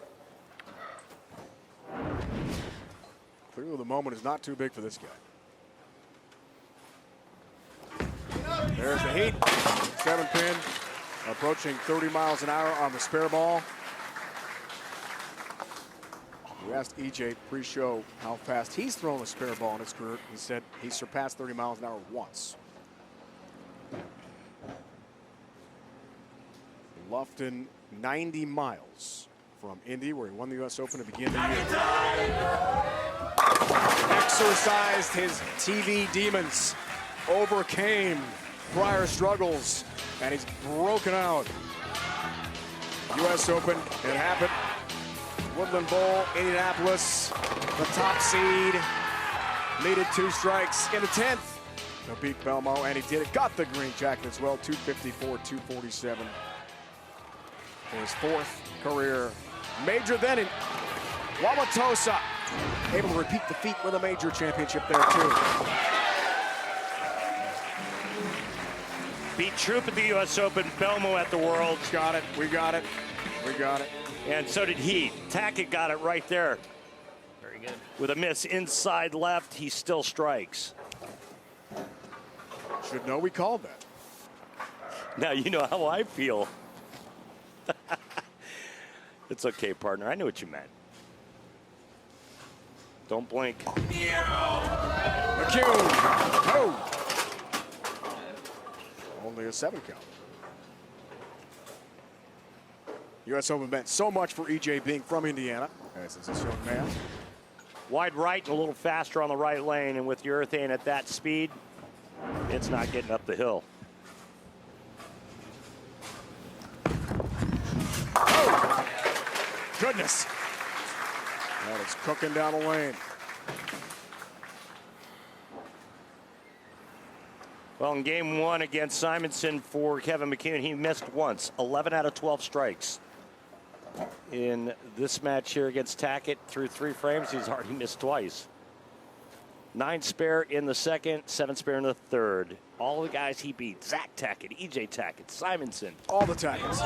Clearly the moment is not too big for this guy. There's the heat. 7-pin approaching 30 miles an hour on the spare ball. We asked EJ pre-show how fast he's thrown a spare ball in his career. He said he surpassed 30 miles an hour once. Lufton, 90 miles from Indy, where he won the U.S. Open to begin the year. Exercised his TV demons, overcame prior struggles, and he's broken out. U.S. Open, it happened. Woodland Bowl, Indianapolis, the top seed. Needed 2 strikes in the 10th to beat Belmo, and he did it. Got the green jacket as well, 254, 247. For his 4th career major, then in Wauwatosa. Able to repeat the feat with a major championship there too. Beat Troop at the U.S. Open, Belmo at the Worlds. Got it, we got it, we got it. And so did he. Tackett got it right there. Very good. With a miss inside left, he still strikes. Should know we called that. Now you know how I feel. It's okay, partner. I know what you meant. Don't blink. McCune. Oh. Only a 7 count. U.S. Open meant so much for EJ being from Indiana, as is this young man. Wide right and a little faster on the right lane, and with urethane at that speed, it's not getting up the hill. Oh. Goodness. That is cooking down the lane. Well, in game 1 against Simonsen for Kevin McCune, he missed once, 11 out of 12 strikes. In this match here against Tackett, through 3 frames, he's already missed twice. 9 spare in the 2nd, 7 spare in the 3rd. All the guys he beat, Zach Tackett, EJ Tackett, Simonsen. All the Tacketts.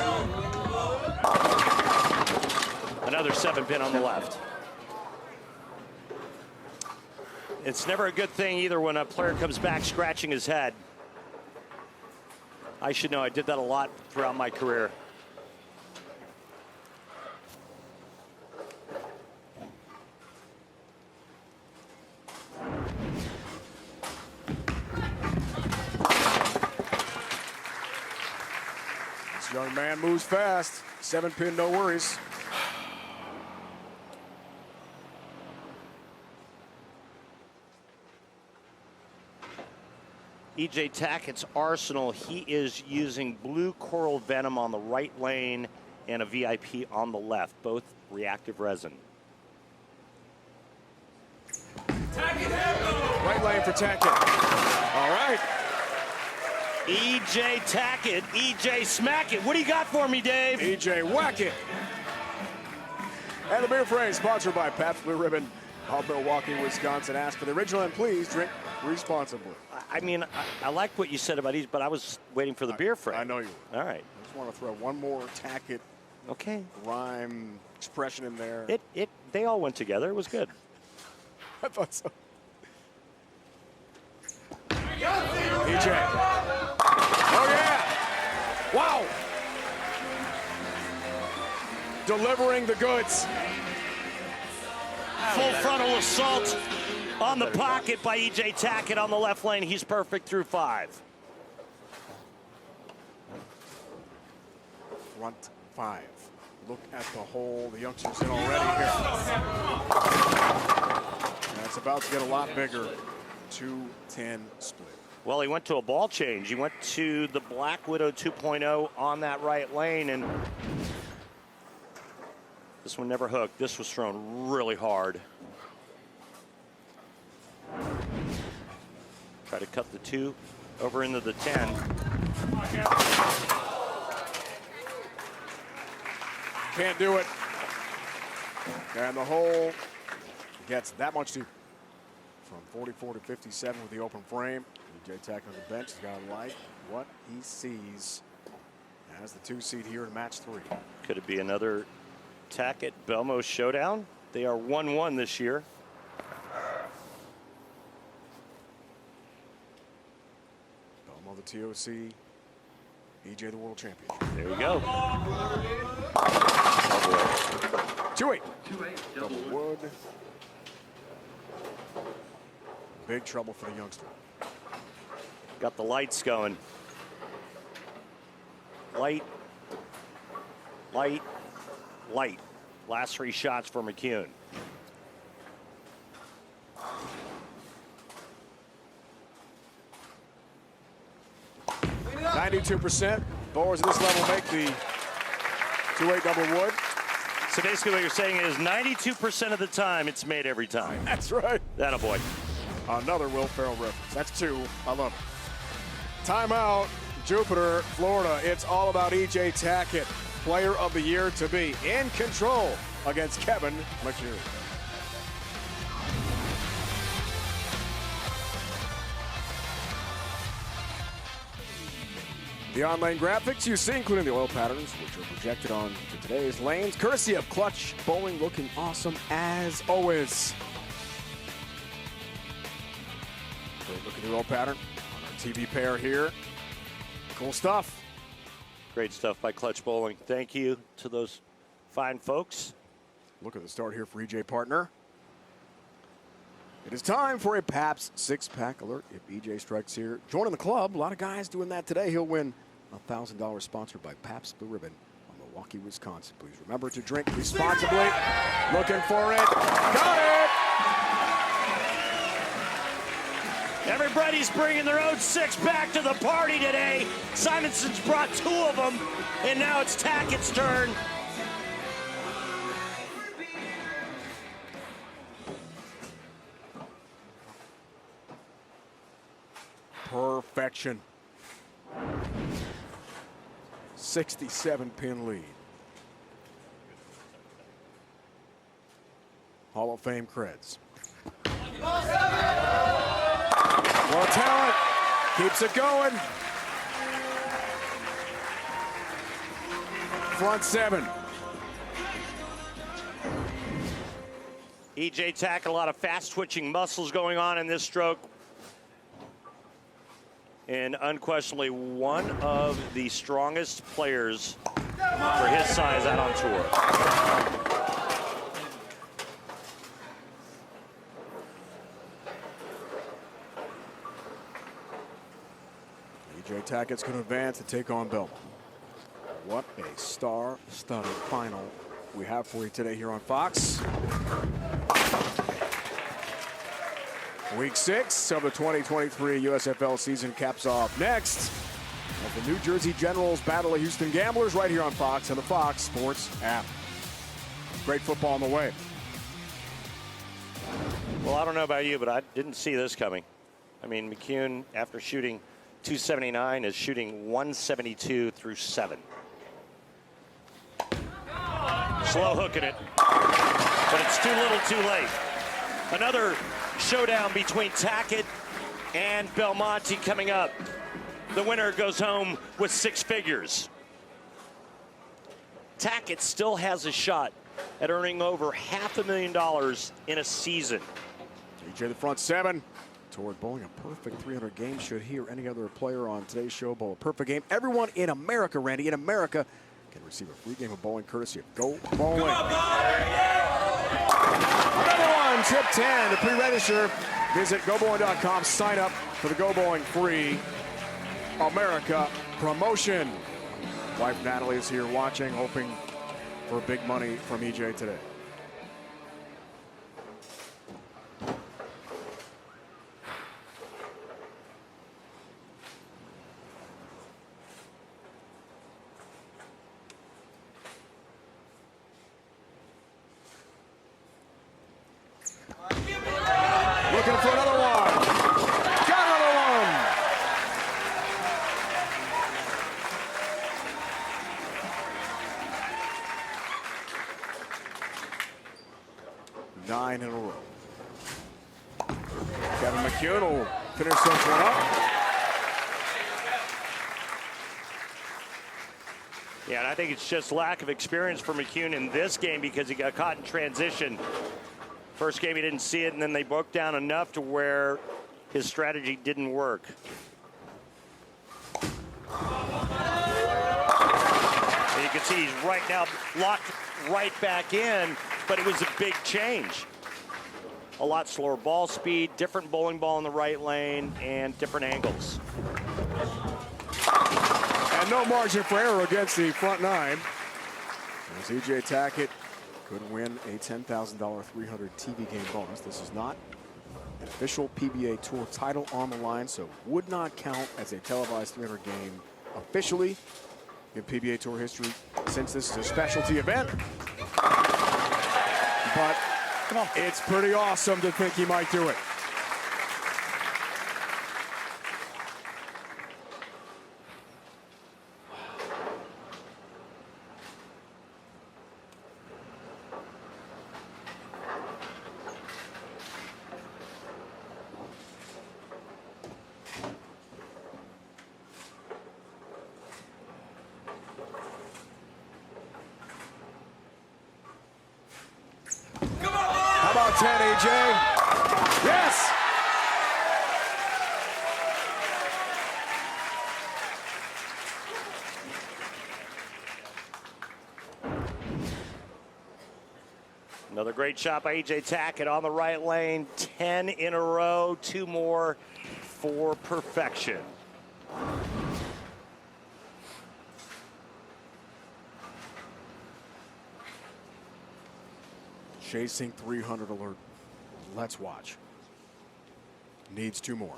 Another 7-pin on the left. It's never a good thing either when a player comes back scratching his head. I should know, I did that a lot throughout my career. This young man moves fast. 7-pin, no worries. EJ Tackett's arsenal. He is using blue coral venom on the right lane and a VIP on the left, both reactive resin. Right lane for Tackett. All right. EJ Tackett, EJ smack it. What do you got for me, Dave? EJ whack it. And the beer phrase sponsored by Pabst Blue Ribbon of Milwaukee, Wisconsin. Ask for the original and please drink responsibly. I mean, I like what you said about these, but I was waiting for the beer phrase. I know you were. All right. I just want to throw one more Tackett rhyme expression in there. They all went together. It was good. I thought so. EJ. Oh, yeah. Wow. Delivering the goods. Full frontal assault on the pocket by EJ Tackett on the left lane. He's perfect through 5. Front 5. Look at the hole the youngsters in already here. And it's about to get a lot bigger. 2-10 split. Well, he went to a ball change. He went to the Black Widow 2.0 on that right lane, and this one never hooked. This was thrown really hard. Try to cut the 2 over into the 10. Can't do it. And the hole gets that much deeper. From 44 to 57 with the open frame. EJ Tackett on the bench. He's got to like what he sees as the 2 seed here in match 3. Could it be another Tackett Belmo showdown? They are 1-1 this year. Belmo the TOC. EJ the world champion. There we go. 2-8. Double wood. Big trouble for the youngster. Got the lights going. Light, light, light. Last 3 shots for McCune. %. Bowlers at this level make the 2-8 double wood. So basically what you're saying is 92% of the time it's made every time. That's right. Attaboy. Another Will Ferrell reference. That's 2. I love it. Timeout, Jupiter, Florida. It's all about EJ Tackett, player of the year to be in control against Kevin McCune. The on-lane graphics you see, including the oil patterns, which are projected on today's lanes, courtesy of Clutch Bowling, looking awesome as always. Great look at the oil pattern on our TV pair here. Cool stuff. Great stuff by Clutch Bowling. Thank you to those fine folks. Look at the start here for EJ partner. It is time for a Pabst 6-pack alert. If EJ strikes here, joining the club. A lot of guys doing that today. He'll win $1,000 sponsored by Pabst Blue Ribbon of Milwaukee, Wisconsin. Please remember to drink responsibly. Looking for it. Got it! Everybody's bringing their own 6-pack to the party today. Simonsen's brought 2 of them, and now it's Tackett's turn. Perfection. 67-pin lead. Hall of Fame creds. What a talent. Keeps it going. Front 7. EJ Tackett, a lot of fast-twitching muscles going on in this stroke. And unquestionably one of the strongest players for his size out on tour. EJ Tackett's going to advance to take on Belmonte. What a star-studded final we have for you today here on Fox. Week 6 of the 2023 USFL season caps off next as the New Jersey Generals battle the Houston Gamblers right here on Fox and the Fox Sports app. Great football on the way. Well, I don't know about you, but I didn't see this coming. I mean, McCune, after shooting 279, is shooting 172 through 7. Slow hooking it, but it's too little too late. Another showdown between Tackett and Belmonte coming up. The winner goes home with 6 figures. Tackett still has a shot at earning over $500,000 in a season. EJ the front 7 toward bowling a perfect 300 game. Should hear any other player on today's show bowl a perfect game. Everyone in America, Randy, in America, can receive a free game of bowling courtesy of Go Bowling. Another one, tip 10 to pre-register. Visit GoBowling.com. Sign up for the Go Bowling free America promotion. Wife Natalie is here watching, hoping for big money from EJ today. Looking for another one. Got another one. Nine in a row. Kevin McCune will finish this one up. Yeah, and I think it's just lack of experience for McCune in this game because he got caught in transition. First game he didn't see it, and then they broke down enough to where his strategy didn't work. And you can see he's right now locked right back in, but it was a big change. A lot slower ball speed, different bowling ball in the right lane, and different angles. And no margin for error against the front 9. As EJ Tackett could win a $10,000 300 TV game bonus. This is not an official PBA Tour title on the line, so would not count as a televised 300 game officially in PBA Tour history since this is a specialty event. But it's pretty awesome to think he might do it. How about 10, AJ? Yes! Another great shot by EJ Tackett on the right lane. 10 in a row, 2 more for perfection. Chasing 300 alert. Let's watch. Needs 2 more.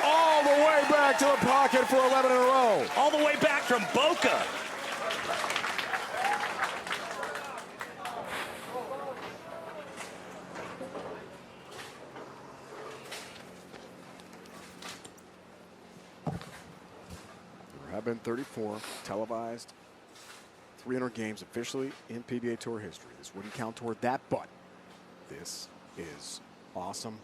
All the way back to the pocket for 11 in a row. All the way back from Boca. There have been 34 televised 300 games officially in PBA Tour history. This wouldn't count toward that, but this is awesome.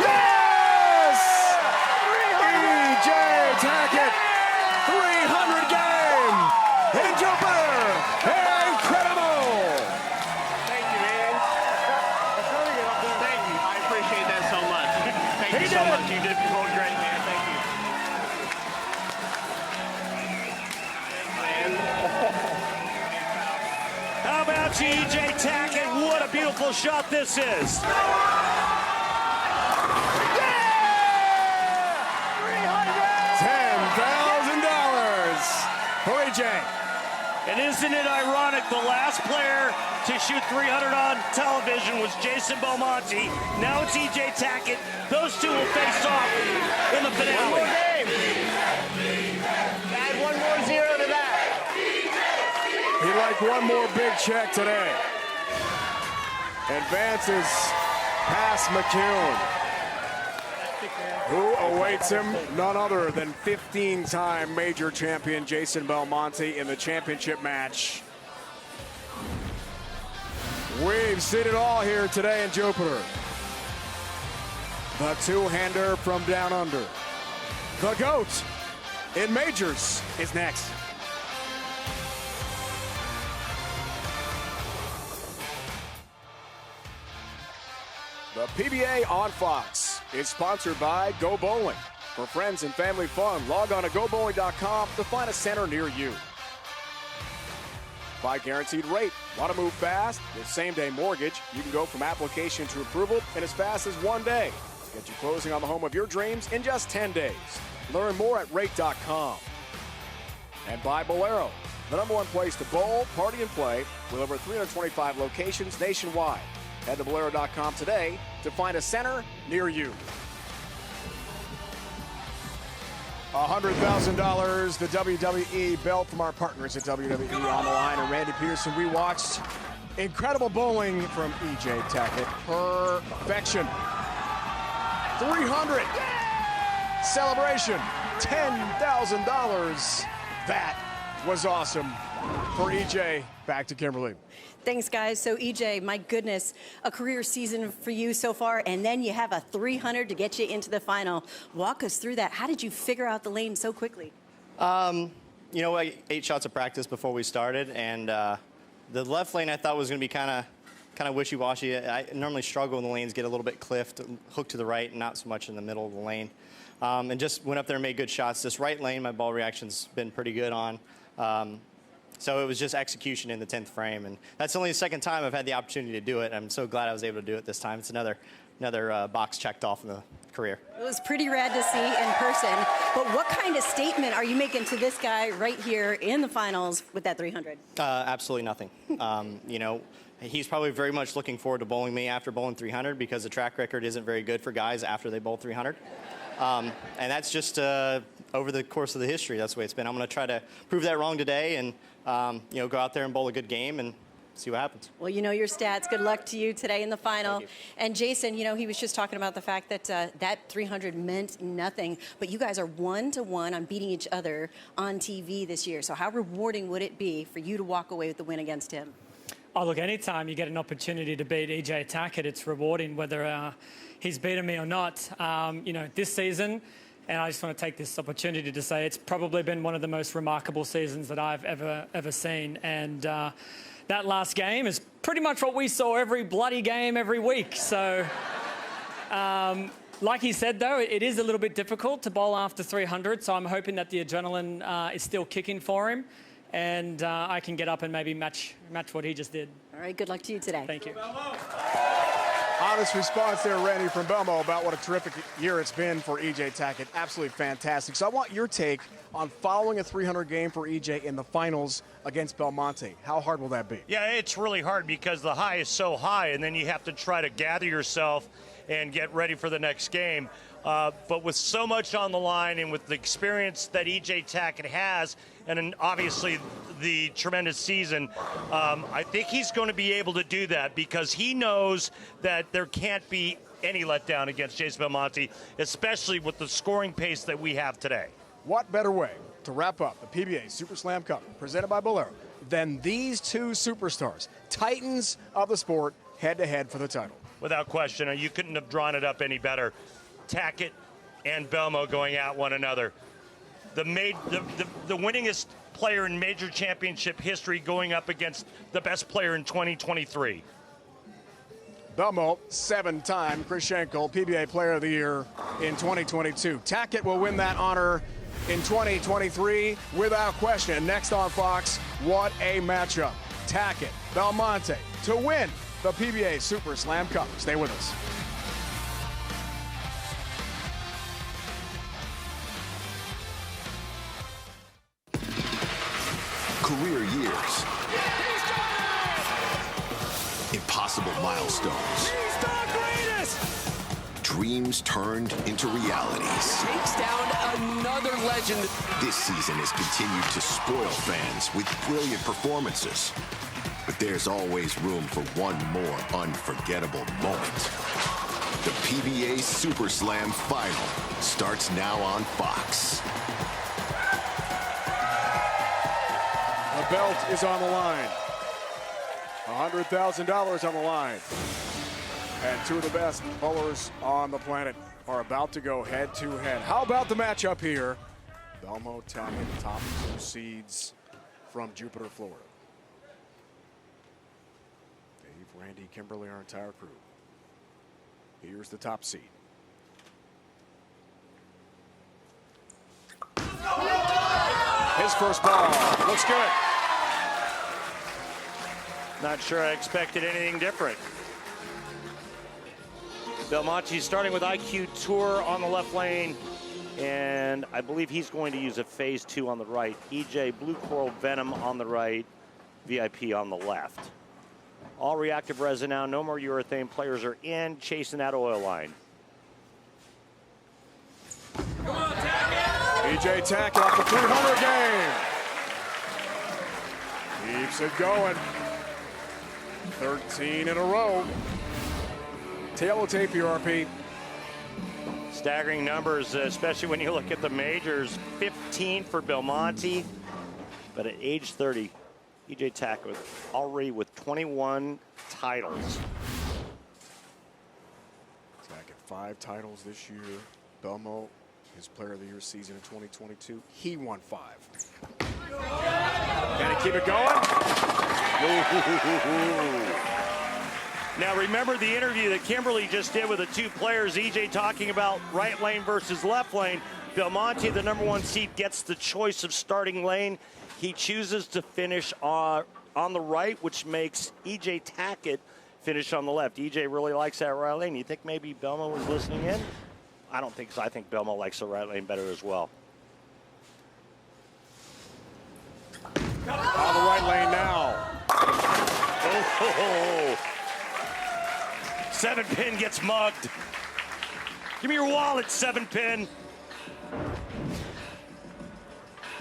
Yes! EJ Tackett, 300 game in Jupiter. Incredible! Thank you, man. Thank you. I appreciate that so much. Thank you so much. You did roll great, man. Thank you. out to E.J. Tackett. What a beautiful shot this is. $10,000 for E.J. And isn't it ironic, the last player to shoot 300 on television was Jason Belmonte. Now it's E.J. Tackett. Those two will face off in the finale. One more game. Add one more zero to that. He'd like one more big check today. Advances past McCune, who awaits him, none other than 15-time major champion Jason Belmonte in the championship match. We've seen it all here today in Jupiter. The two-hander from down under. The GOAT in majors is next. The PBA on Fox is sponsored by Go Bowling. For friends and family fun, log on to GoBowling.com to find a center near you. By Guaranteed Rate. Want to move fast? With same-day mortgage, you can go from application to approval in as fast as 1 day. Get you closing on the home of your dreams in just 10 days. Learn more at Rate.com. And by Bowlero, the #1 place to bowl, party, and play with over 325 locations nationwide. Head to Bowlero.com today to find a center near you. $100,000, the WWE belt from our partners at WWE on the line. And Randy Peterson, we watched incredible bowling from E.J. Tackett. Perfection. 300. Celebration. $10,000. That was awesome for E.J. Back to Kimberly. Thanks, guys. So, EJ, my goodness, a career season for you so far, and then you have a 300 to get you into the final. Walk us through that. How did you figure out the lane so quickly? You know, 8 shots of practice before we started, and the left lane I thought was going to be kind of wishy-washy. I normally struggle when the lanes get a little bit cliffed, hooked to the right, and not so much in the middle of the lane. And just went up there and made good shots. This right lane, my ball reaction's been pretty good on. So it was just execution in the 10th frame, and that's only the second time I've had the opportunity to do it. I'm so glad I was able to do it this time. It's another box checked off in the career. It was pretty rad to see in person, but what kind of statement are you making to this guy right here in the finals with that 300? Absolutely nothing. You know, he's probably very much looking forward to bowling me after bowling 300 because the track record isn't very good for guys after they bowl 300. And that's just over the course of the history. That's the way it's been. I'm going to try to prove that wrong today and, you know, go out there and bowl a good game and see what happens. Well, you know your stats. Good luck to you today in the final. And Jason, you know, he was just talking about the fact that that 300 meant nothing, but you guys are 1-1 on beating each other on TV this year. So how rewarding would it be for you to walk away with the win against him? Oh, look, anytime you get an opportunity to beat E.J. Tackett, it's rewarding, whether he's beaten me or not. You know, this season, and I just want to take this opportunity to say it's probably been one of the most remarkable seasons that I've ever seen. And that last game is pretty much what we saw every bloody game every week. So, like he said, though, it is a little bit difficult to bowl after 300. So I'm hoping that the adrenaline is still kicking for him. And I can get up and maybe match what he just did. All right, good luck to you today. Thank you. Honest response there, Randy, from Belmo about what a terrific year it's been for E.J. Tackett. Absolutely fantastic. So I want your take on following a 300 game for E.J. in the finals against Belmonte. How hard will that be? Yeah, it's really hard because the high is so high, and then you have to try to gather yourself and get ready for the next game. But with so much on the line and with the experience that E.J. Tackett has, and obviously the tremendous season, I think he's going to be able to do that because he knows that there can't be any letdown against Jason Belmonte, especially with the scoring pace that we have today. What better way to wrap up the PBA Super Slam Cup presented by Bowlero than these two superstars, titans of the sport, head-to-head for the title? Without question, you couldn't have drawn it up any better. Tackett and Belmo going at one another. The winningest player in major championship history going up against the best player in 2023. Belmo, 7-time Chris Schenkel PBA Player of the Year in 2022. Tackett will win that honor in 2023 without question. Next on Fox, what a matchup. Tackett, Belmonte to win the PBA Super Slam Cup. Stay with us. Career years. Impossible milestones. He's the greatest! Dreams turned into realities. Takes down another legend. This season has continued to spoil fans with brilliant performances. But there's always room for one more unforgettable moment. The PBA Super Slam Final starts now on Fox. The belt is on the line. $100,000 on the line. And two of the best bowlers on the planet are about to go head-to-head. How about the matchup here? Belmo, Tackett, top 2 seeds from Jupiter, Florida. Dave, Randy, Kimberly, our entire crew. Here's the top seed. His first ball looks good. Not sure I expected anything different. Belmonte starting with IQ Tour on the left lane, and I believe he's going to use a phase 2 on the right. EJ Blue Coral Venom on the right, VIP on the left. All reactive resin now, no more urethane. Players are in, chasing that oil line. Come on, Tackett! EJ Tackett off the 300 game. Keeps it going. 13 in a row. Tail of tape, PRP. Staggering numbers, especially when you look at the majors. 15 for Belmonte, but at age 30, EJ Tackett already with 21 titles. Tackett 5 titles this year. Belmo, his Player of the Year season in 2022, he won 5. Can he keep it going? Now remember the interview that Kimberly just did with the 2 players, EJ talking about right lane versus left lane. Belmonte, the #1 seed, gets the choice of starting lane. He chooses to finish on the right, which makes EJ Tackett finish on the left. EJ really likes that right lane. You think maybe Belmo was listening in? I don't think so. I think Belmo likes the right lane better as well. On the right lane now. Oh. 7-pin gets mugged. Give me your wallet, 7-pin.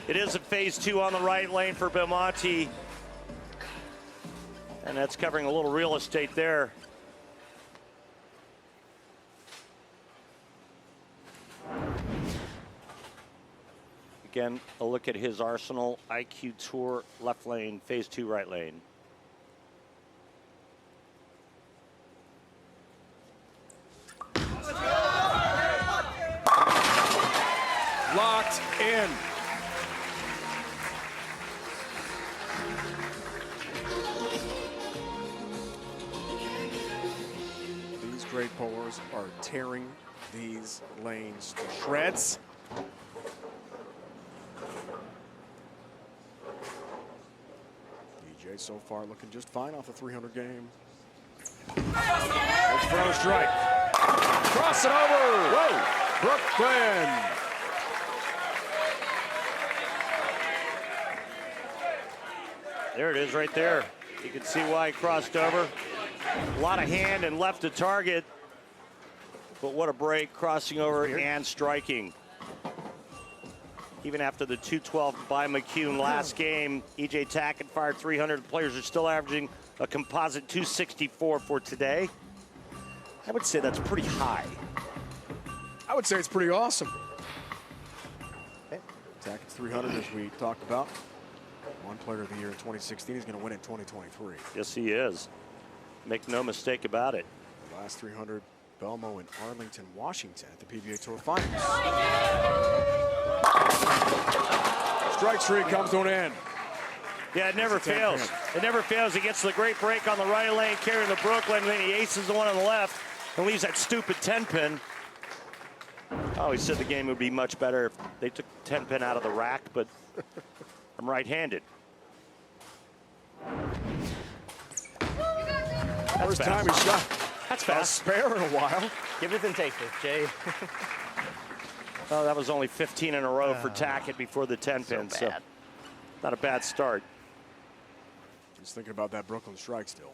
It is a phase 2 on the right lane for Belmonte. And that's covering a little real estate there. Again, a look at his arsenal. IQ Tour, left lane, phase 2, right lane. Locked in. These great bowlers are tearing these lanes to shreds. DJ so far looking just fine off the 300 game. It's throw strike. Cross it over. Whoa. Brooklyn. There it is right there. You can see why he crossed over. A lot of hand and left to target. But what a break, crossing over and striking. Even after the 212 by McCune last game, EJ Tackett fired 300. Players are still averaging a composite 264 for today. I would say that's pretty high. I would say it's pretty awesome. Tackett's 300, as we talked about. One Player of the Year in 2016. He's going to win in 2023. Yes, he is. Make no mistake about it. The last 300, Belmo in Arlington, Washington at the PBA Tour Finals. Strike streak comes to an end. Yeah, it never fails. It never fails. He gets the great break on the right lane, carrying the Brooklyn, and then he aces the one on the left and leaves that stupid 10-pin. I always said the game would be much better if they took 10-pin out of the rack, but I'm right-handed. First time he shot. That's A fast. spare in a while. Give it and take it, Jay. Oh, that was only 15 in a row for Tackett before the 10 pin, so not a bad start. Just thinking about that Brooklyn strike still.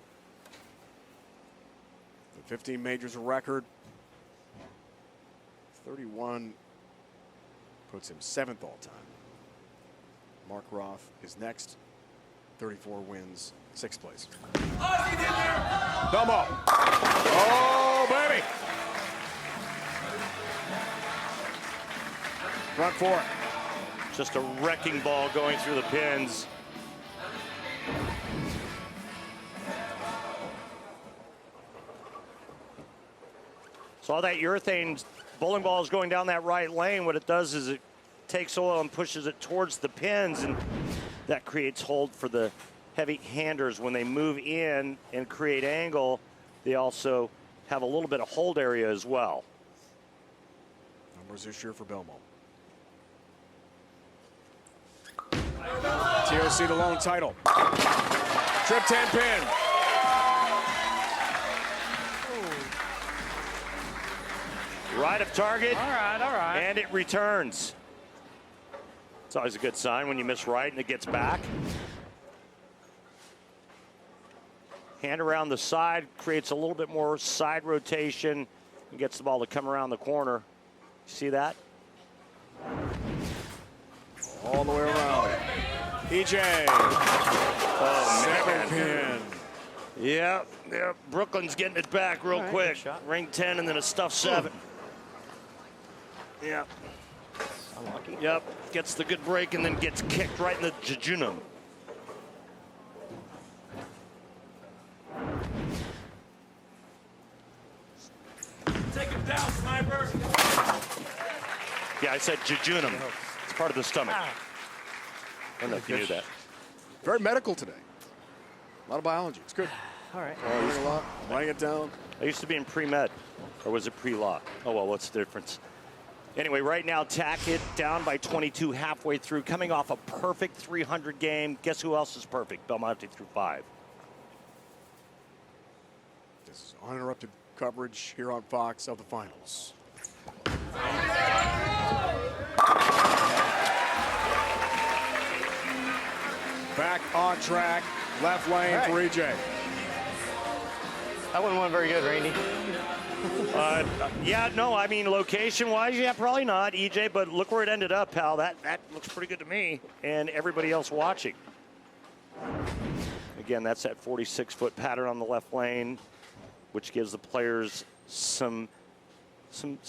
The 15 majors a record. 31 puts him 7th all time. Mark Roth is next. 34 wins, 6th place. Belmo. Oh, baby. Front four. Just a wrecking ball going through the pins. So all that urethane bowling ball is going down that right lane. What it does is it takes oil and pushes it towards the pins, and that creates hold for the heavy handers. When they move in and create angle, they also have a little bit of hold area as well. Numbers this year for Belmo. TOC the lone title. Trip 10 pin. Right of target. All right. And it returns. It's always a good sign when you miss right and it gets back. Hand around the side, creates a little bit more side rotation and gets the ball to come around the corner. See that? All the way around. EJ. Oh, 7 pin. Yeah. Brooklyn's getting it back real quick. Ring 10 and then a stuff 7. Yeah. Unlucky. Yep. Gets the good break and then gets kicked right in the jejunum. Take him down, sniper. Yeah, I said jejunum. It's part of the stomach. I don't know if you knew that. Very medical today. A lot of biology. It's good. All right. Learning a lot. Writing it down. I used to be in pre-med. Or was it pre-law? Oh, well, what's the difference? Anyway, right now, Tackett down by 22 halfway through, coming off a perfect 300 game. Guess who else is perfect? Belmonte through 5. This is uninterrupted coverage here on Fox of the finals. Back on track, left lane for EJ. That one wasn't very good, Randy. Yeah, no, I mean, location-wise, yeah, probably not, EJ, but look where it ended up, pal. That looks pretty good to me and everybody else watching. Again, that's that 46-foot pattern on the left lane, which gives the players some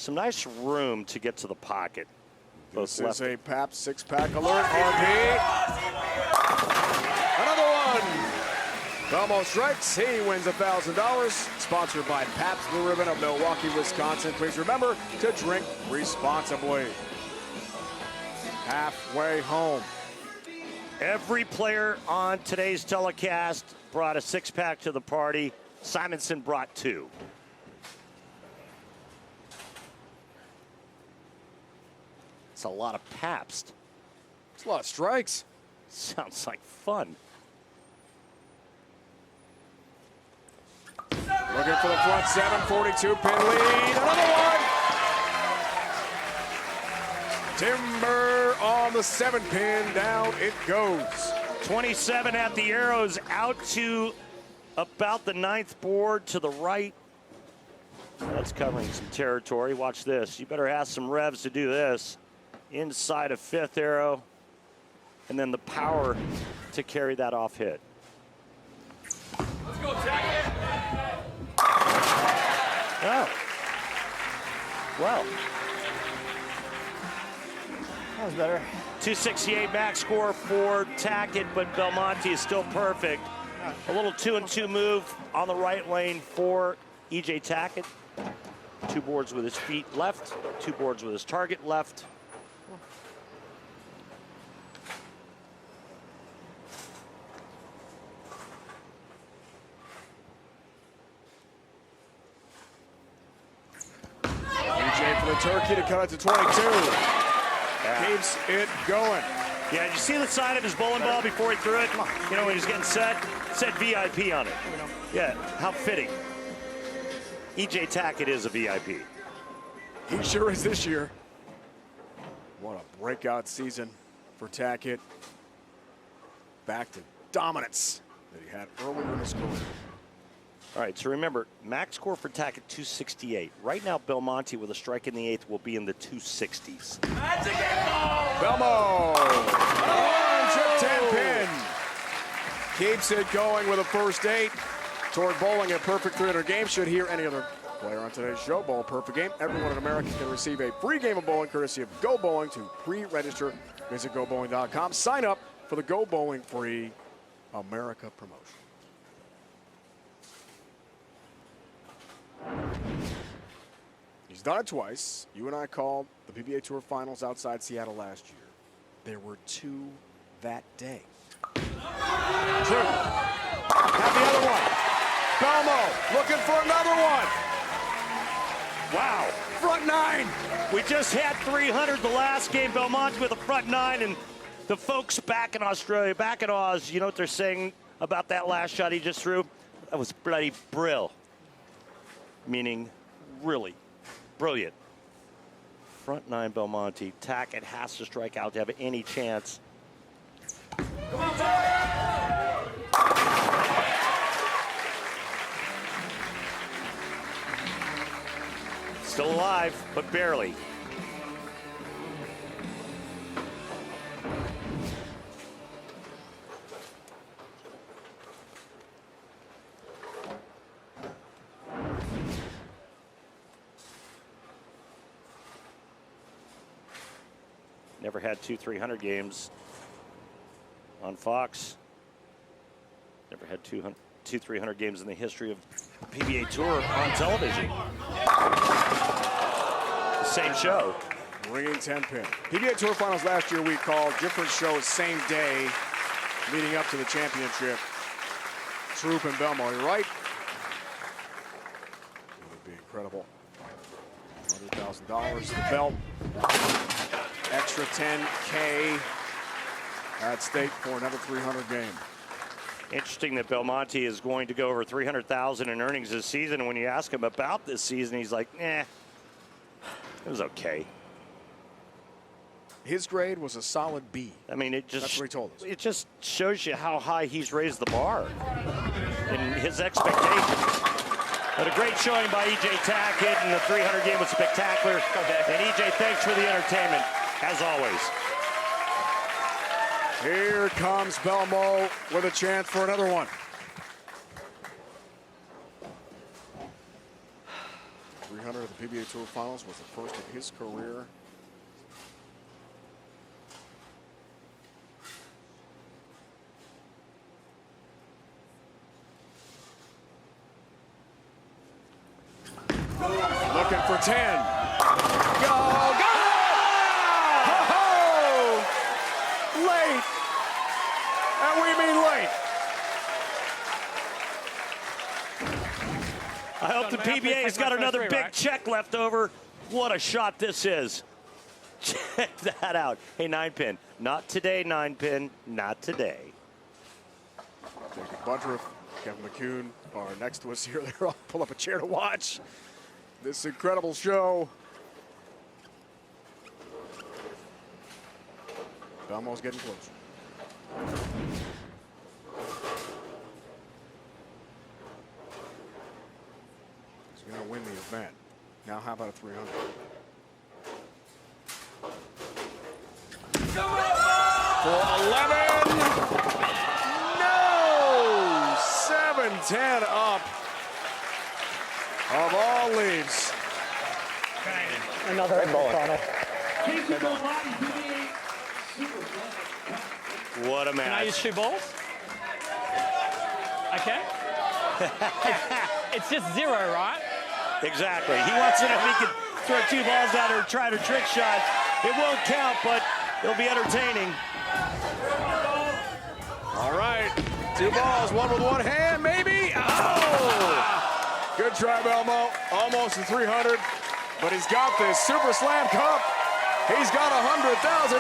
nice room to get to the pocket. This is a PAP 6-pack alert. RP. Another one. Belmo strikes. He wins $1,000. Sponsored by Pabst Blue Ribbon of Milwaukee, Wisconsin. Please remember to drink responsibly. Halfway home. Every player on today's telecast brought a 6-pack to the party. Simonsen brought 2. It's a lot of Pabst. It's a lot of strikes. Sounds like fun. Looking for the front 7, 42 pin lead. Another one. Timber on the 7 pin. Down it goes. 27 at the arrows, out to about the 9th board to the right. That's covering some territory. Watch this. You better have some revs to do this. Inside of 5th arrow, and then the power to carry that off hit. Let's go, Tackett. Oh. Well. That was better. 268 max score for Tackett, but Belmonte is still perfect. A little 2-and-2 move on the right lane for EJ Tackett. 2 boards with his feet left, 2 boards with his target left. EJ for the turkey to cut it to 22. Keeps it going. Yeah, did you see the side of his bowling ball before he threw it? You know, when he was getting set? It said VIP on it. Yeah, how fitting. EJ Tackett is a VIP. He sure is this year. What a breakout season for Tackett. Back to dominance that he had earlier in his career. All right, so remember, max score for Tackett 268. Right now, Belmonte with a strike in the 8th will be in the 260s. Belmo! Chip 10 pin. Keeps it going with a first 8 toward bowling a perfect 300 game. Should hear any other player on today's show bowl a perfect game. Everyone in America can receive a free game of bowling courtesy of Go Bowling. To pre-register, visit GoBowling.com. Sign up for the Go Bowling Free America promotion. He's done it twice. You and I called the PBA Tour Finals outside Seattle last year. There were 2 that day. 2. Have the other one. Belmo looking for another one. Wow. Front 9. We just had 300 the last game. Belmonte with a front 9, and the folks back in Australia, back in Oz, you know what they're saying about that last shot he just threw? That was bloody brill. Meaning really brilliant. Front 9 Belmonte. Tackett has to strike out to have any chance. Still alive, but barely. Never had 2 300 games on Fox. Never had 2 300 games in the history of PBA Tour on television. The same show. Ringing 10 pin. PBA Tour Finals last year we called different shows same day leading up to the championship. Troop and Belmo, you're right. It would be incredible. $100,000 the belt. Extra 10K at stake for another 300 game. Interesting that Belmonte is going to go over 300,000 in earnings this season. And when you ask him about this season, he's like, it was okay. His grade was a solid B. I mean, it just, that's what he told us. It just shows you how high he's raised the bar and his expectations. But a great showing by EJ Tackett, and the 300 game was spectacular. And EJ, thanks for the entertainment, as always. Here comes Belmo with a chance for another one. 300 at the PBA Tour Finals was the first of his career. Looking for 10. Go, go! Ho-ho! Late. And we mean late. I hope the PBA's got another big check left over. What a shot this is. Check that out. Hey, 9-pin. Not today, 9-pin. Not today. Jakob Butturff, Kevin McCune are next to us here. They're all pull up a chair to watch this incredible show. Belmo's getting closer. He's going to win the event. Now how about a 300? For 11. No! 7-10 up. Of all leaves. Another final. What a match. Can I use 2 balls? Okay. It's just 0, right? Exactly. He wants to know if he can throw 2 balls out or try to trick shot. It won't count, but it'll be entertaining. All right. 2 balls, one with one hand, maybe. Oh! Good try, Belmo. Almost a 300, but he's got this Super Slam Cup. He's got $100,000.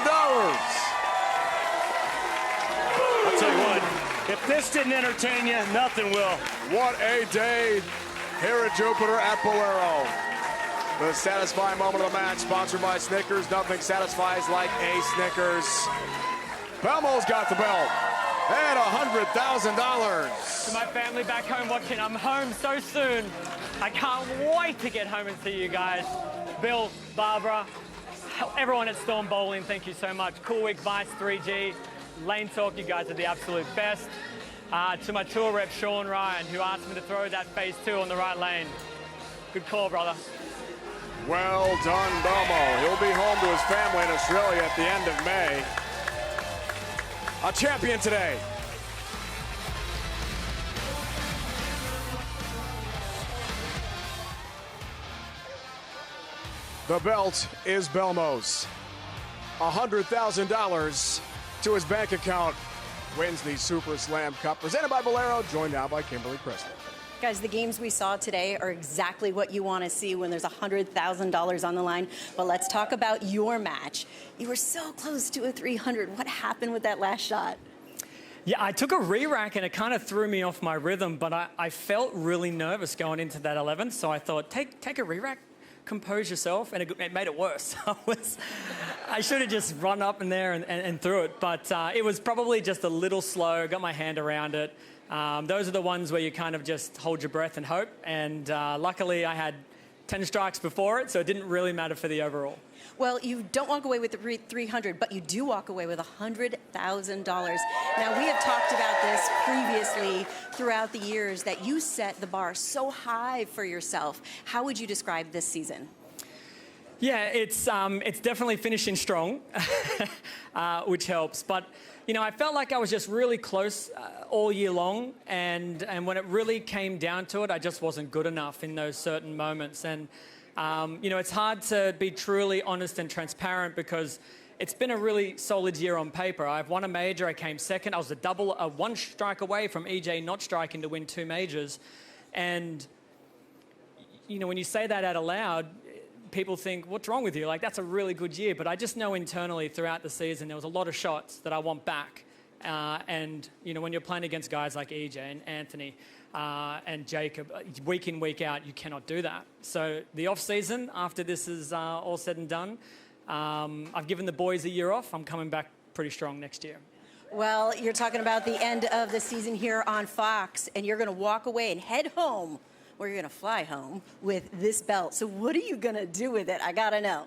If this didn't entertain you, nothing will. What a day here at Jupiter at Bowlero. The satisfying moment of the match, sponsored by Snickers. Nothing satisfies like a Snickers. Belmo's got the belt and $100,000. To my family back home watching, I'm home so soon. I can't wait to get home and see you guys. Bill, Barbara, everyone at Storm Bowling, thank you so much. Cool Week Vice, 3G, Lane Talk, you guys are the absolute best. To my tour rep, Sean Ryan, who asked me to throw that phase 2 on the right lane. Good call, brother. Well done, Belmo. He'll be home to his family in Australia at the end of May. A champion today. The belt is Belmo's. $100,000 to his bank account. Wins the Super Slam Cup, presented by Bowlero, joined now by Kimberly Presley. Guys, the games we saw today are exactly what you want to see when there's $100,000 on the line. But let's talk about your match. You were so close to a 300. What happened with that last shot? Yeah, I took a re-rack and it kind of threw me off my rhythm, but I felt really nervous going into that 11th, so I thought, take a re-rack, compose yourself, and it made it worse. I should have just run up in there and threw it, but it was probably just a little slow, got my hand around it. Those are the ones where you kind of just hold your breath and hope, and luckily I had 10 strikes before it, so it didn't really matter for the overall. Well, you don't walk away with the 300, but you do walk away with $100,000. Now, we have talked about this previously throughout the years that you set the bar so high for yourself. How would you describe this season? Yeah, it's definitely finishing strong, which helps. But, you know, I felt like I was just really close all year long, and when it really came down to it, I just wasn't good enough in those certain moments. And you know, it's hard to be truly honest and transparent because it's been a really solid year on paper. I've won a major, I came second. I was a one strike away from EJ not striking to win 2 majors. And, you know, when you say that out aloud, people think, what's wrong with you? Like, that's a really good year. But I just know internally throughout the season, there was a lot of shots that I want back. And, you know, when you're playing against guys like EJ and Anthony, and Jakob, week in, week out, you cannot do that. So the off-season, after this is all said and done, I've given the boys a year off. I'm coming back pretty strong next year. Well, you're talking about the end of the season here on Fox, and you're going to walk away and head home, or you're going to fly home with this belt. So what are you going to do with it? I got to know.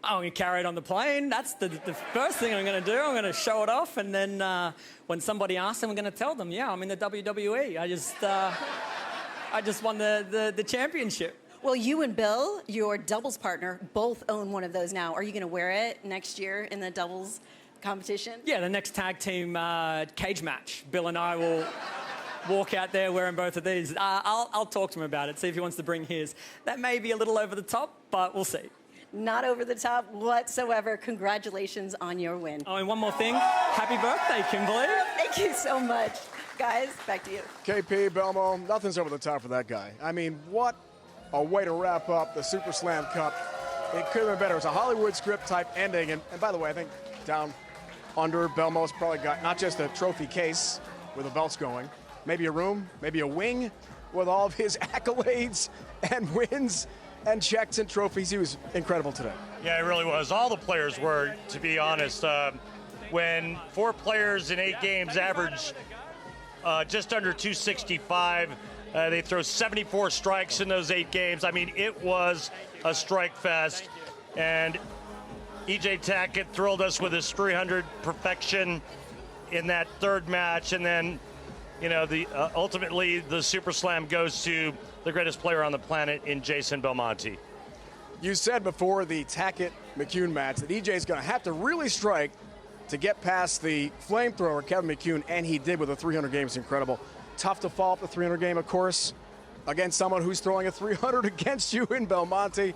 I'm going to carry it on the plane. That's the first thing I'm going to do. I'm going to show it off, and then when somebody asks, I'm going to tell them, yeah, I'm in the WWE. I just won the championship. Well, you and Bill, your doubles partner, both own one of those now. Are you going to wear it next year in the doubles competition? Yeah, the next tag team cage match. Bill and I will walk out there wearing both of these. I'll talk to him about it, see if he wants to bring his. That may be a little over the top, but we'll see. Not over the top whatsoever. Congratulations on your win. Oh, and one more thing. Happy birthday, Kimberly. Thank you so much. Guys, back to you. KP, Belmo, nothing's over the top for that guy. I mean, what a way to wrap up the Super Slam Cup. It could have been better. It was a Hollywood script type ending. And by the way, I think down under, Belmo's probably got not just a trophy case where the belt's going, maybe a room, maybe a wing with all of his accolades and wins and checks and trophies. He was incredible today. Yeah, it really was. All the players were, to be honest. When 4 players in 8 games average just under 265, they throw 74 strikes in those 8 games. I mean, it was a strike fest. And EJ Tackett thrilled us with his 300 perfection in that 3rd match. And then, you know, ultimately the Super Slam goes to the greatest player on the planet in Jason Belmonte. You said before the Tackett-McCune match that EJ's going to have to really strike to get past the flamethrower, Kevin McCune, and he did with a 300 game. It's incredible. Tough to follow up the 300 game, of course, against someone who's throwing a 300 against you in Belmonte.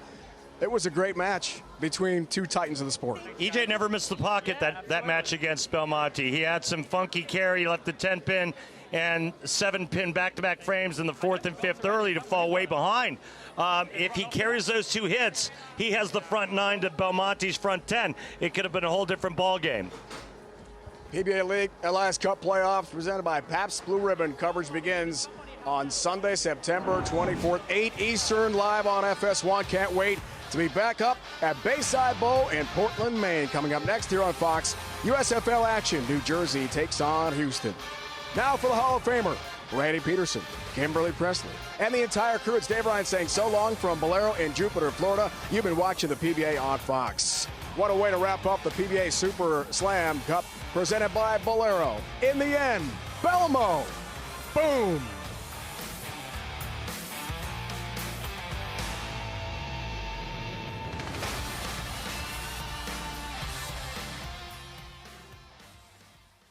It was a great match between 2 titans of the sport. EJ never missed the pocket that match against Belmonte. He had some funky carry, left the 10-pin and 7-pin back-to-back frames in the 4th and 5th early to fall way behind. If he carries those 2 hits, he has the front 9 to Belmonte's front 10. It could have been a whole different ball game. PBA League LIS Cup playoffs presented by Pabst Blue Ribbon. Coverage begins on Sunday, September 24th, 8 Eastern, live on FS1. Can't wait to be back up at Bayside Bowl in Portland, Maine. Coming up next here on Fox, USFL action. New Jersey takes on Houston. Now for the Hall of Famer, Randy Peterson, Kimberly Presley, and the entire crew. It's Dave Ryan saying so long from Bowlero in Jupiter, Florida. You've been watching the PBA on Fox. What a way to wrap up the PBA Super Slam Cup presented by Bowlero. In the end, Belmo. Boom.